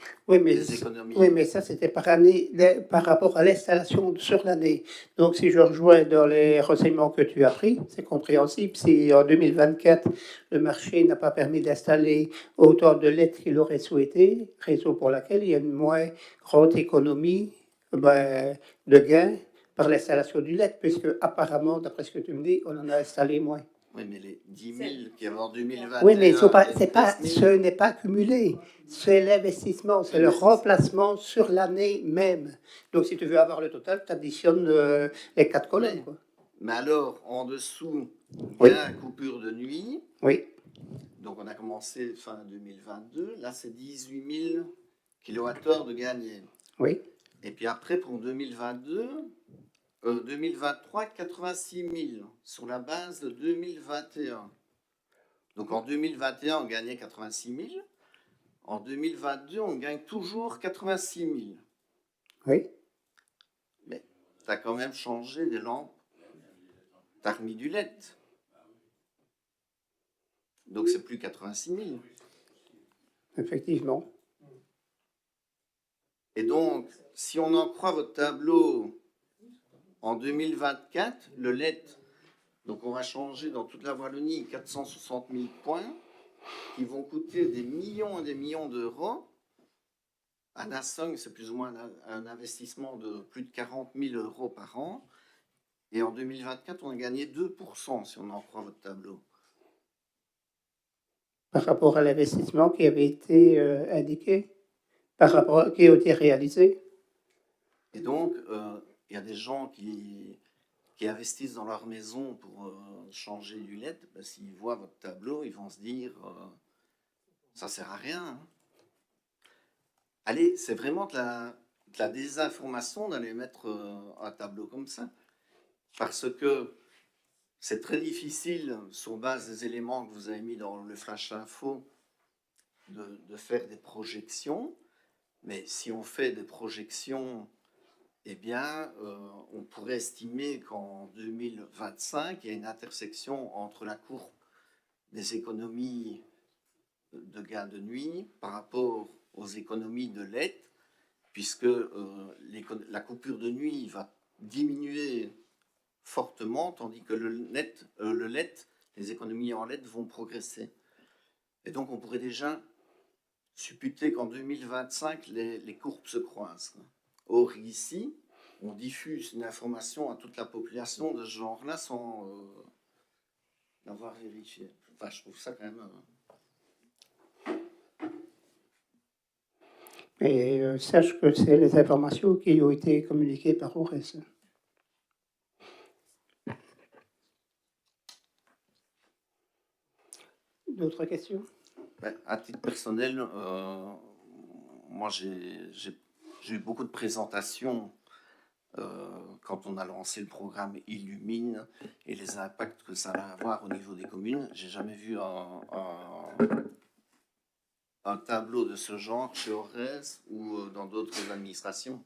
économies. Oui, mais ça, c'était par année, par rapport à l'installation sur l'année. Donc, si je rejoins dans les renseignements que tu as pris, c'est compréhensible. Si en 2024, le marché n'a pas permis d'installer autant de LED qu'il aurait souhaité, raison pour laquelle il y a une moins grande économie de gains par l'installation du LED, puisque apparemment, d'après ce que tu me dis, on en a installé moins. Oui, mais les 10 000 qu'il y avait en 2021... Oui, mais ce n'est pas cumulé. C'est l'investissement, c'est le remplacement sur l'année même. Donc, si tu veux avoir le total, tu additionnes les 4 colonnes. Oui. Quoi. Mais alors, en dessous, il Oui. y a une coupure de nuit. Oui. Donc, on a commencé fin 2022. Là, c'est 18 000 kWh de gagné. Oui. Et puis après, pour 2023, 86 000 sur la base de 2021. Donc en 2021, on gagnait 86 000. En 2022, on gagne toujours 86 000. Oui. Mais tu as quand même changé les lampes. Tu as remis du LED. Donc c'est plus 86 000. Effectivement. Et donc, si on en croit votre tableau, en 2024, le LED, donc on va changer dans toute la Wallonie 460 000 points qui vont coûter des millions et des millions d'euros. À Nassogne, c'est plus ou moins un investissement de plus de 40 000 euros par an. Et en 2024, on a gagné 2% si on en croit votre tableau. Par rapport à l'investissement qui avait été indiqué, par rapport qui a été réalisé. Et donc, il y a des gens qui investissent dans leur maison pour changer du LED, ben, s'ils voient votre tableau, ils vont se dire ça sert à rien. Hein. Allez, c'est vraiment de la désinformation d'aller mettre un tableau comme ça. Parce que c'est très difficile, sur base des éléments que vous avez mis dans le flash info, de faire des projections. Mais si on fait des projections, eh bien, on pourrait estimer qu'en 2025, il y a une intersection entre la courbe des économies de gain de nuit par rapport aux économies de LED, puisque la coupure de nuit va diminuer fortement, tandis que le LED, les économies en LED vont progresser. Et donc, on pourrait déjà supputer qu'en 2025, les courbes se croisent. Or, ici, on diffuse une information à toute la population de ce genre-là sans l'avoir vérifié. Enfin, je trouve ça quand même... Et sache que c'est les informations qui ont été communiquées par ORES. D'autres questions? Ben, à titre personnel, moi j'ai eu beaucoup de présentations quand on a lancé le programme Illumine et les impacts que ça va avoir au niveau des communes. J'ai jamais vu un tableau de ce genre chez ORES ou dans d'autres administrations.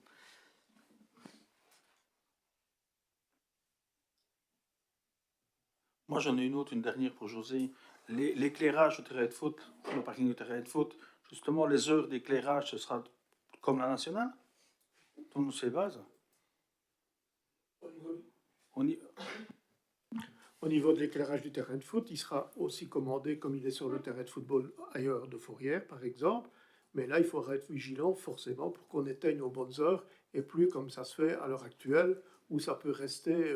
Moi, j'en ai une dernière pour José. L'éclairage au terrain de foot, le parking au terrain de foot, justement, les heures d'éclairage, ce sera comme la nationale, dans ses bases. Au niveau de l'éclairage du terrain de foot, il sera aussi commandé comme il est sur le terrain de football ailleurs de Fourrière, par exemple. Mais là, il faudra être vigilant forcément pour qu'on éteigne aux bonnes heures et plus comme ça se fait à l'heure actuelle, où ça peut rester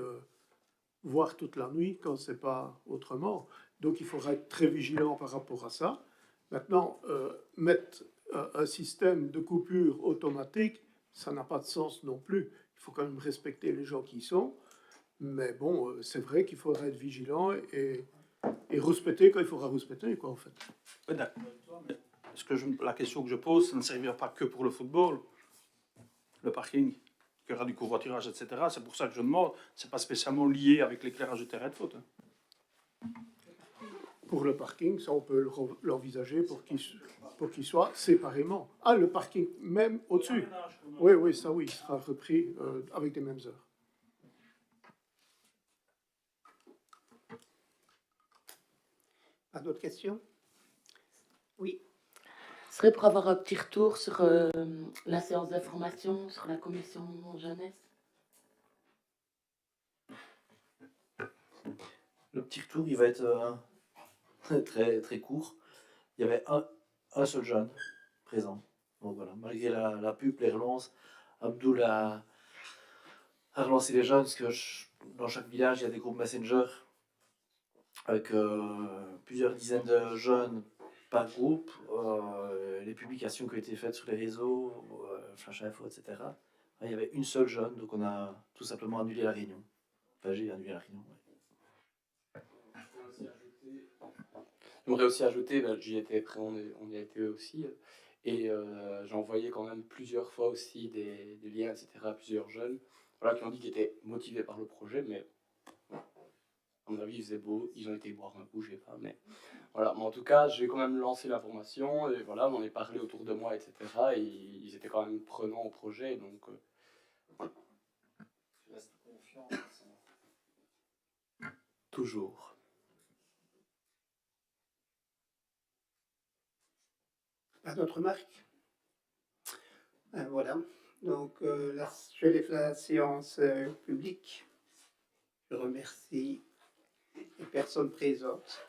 voire toute la nuit quand c'est pas autrement. Donc il faudra être très vigilant par rapport à ça. Maintenant, mettre un système de coupure automatique, ça n'a pas de sens non plus. Il faut quand même respecter les gens qui y sont. Mais bon, c'est vrai qu'il faudra être vigilant et respecter quand il faudra respecter, quoi, en fait. Oui, d'accord. La question que je pose, ça ne servira pas que pour le football, le parking. Il y aura du covoiturage, etc. C'est pour ça que je demande. C'est pas spécialement lié avec l'éclairage du terrain de foot. Pour le parking, ça, on peut l'envisager pour qu'il soit séparément. Ah, le parking, même au-dessus. Oui, oui, ça, oui, il sera repris avec les mêmes heures. Pas d'autres questions? Oui. Ce serait pour avoir un petit retour sur la séance d'information, sur la commission jeunesse. Le petit retour, il va être très, très court. Il y avait un seul jeune présent. Donc voilà, malgré la pub, les relances, Abdoul a relancé les jeunes, parce que dans chaque village, il y a des groupes Messenger avec plusieurs dizaines de jeunes par groupe, les publications qui ont été faites sur les réseaux, Flash Info, etc. Il y avait une seule jeune, donc on a tout simplement annulé la réunion. Enfin, j'ai annulé la réunion, ouais. J'aimerais aussi ajouter, j'y étais prêt, on y a été aussi, et j'ai envoyé quand même plusieurs fois aussi des liens, etc. à plusieurs jeunes, voilà, qui ont dit qu'ils étaient motivés par le projet, mais à mon avis, il faisait beau, ils ont été boire un coup, je sais pas, mais voilà. Mais en tout cas, j'ai quand même lancé l'information, et voilà, on en est parlé autour de moi, etc. Et ils étaient quand même prenants au projet, donc voilà. Tu restes confiant. Toujours. Pas d'autres remarques? Voilà. Donc, je lève la séance publique. Je remercie les personnes présentes.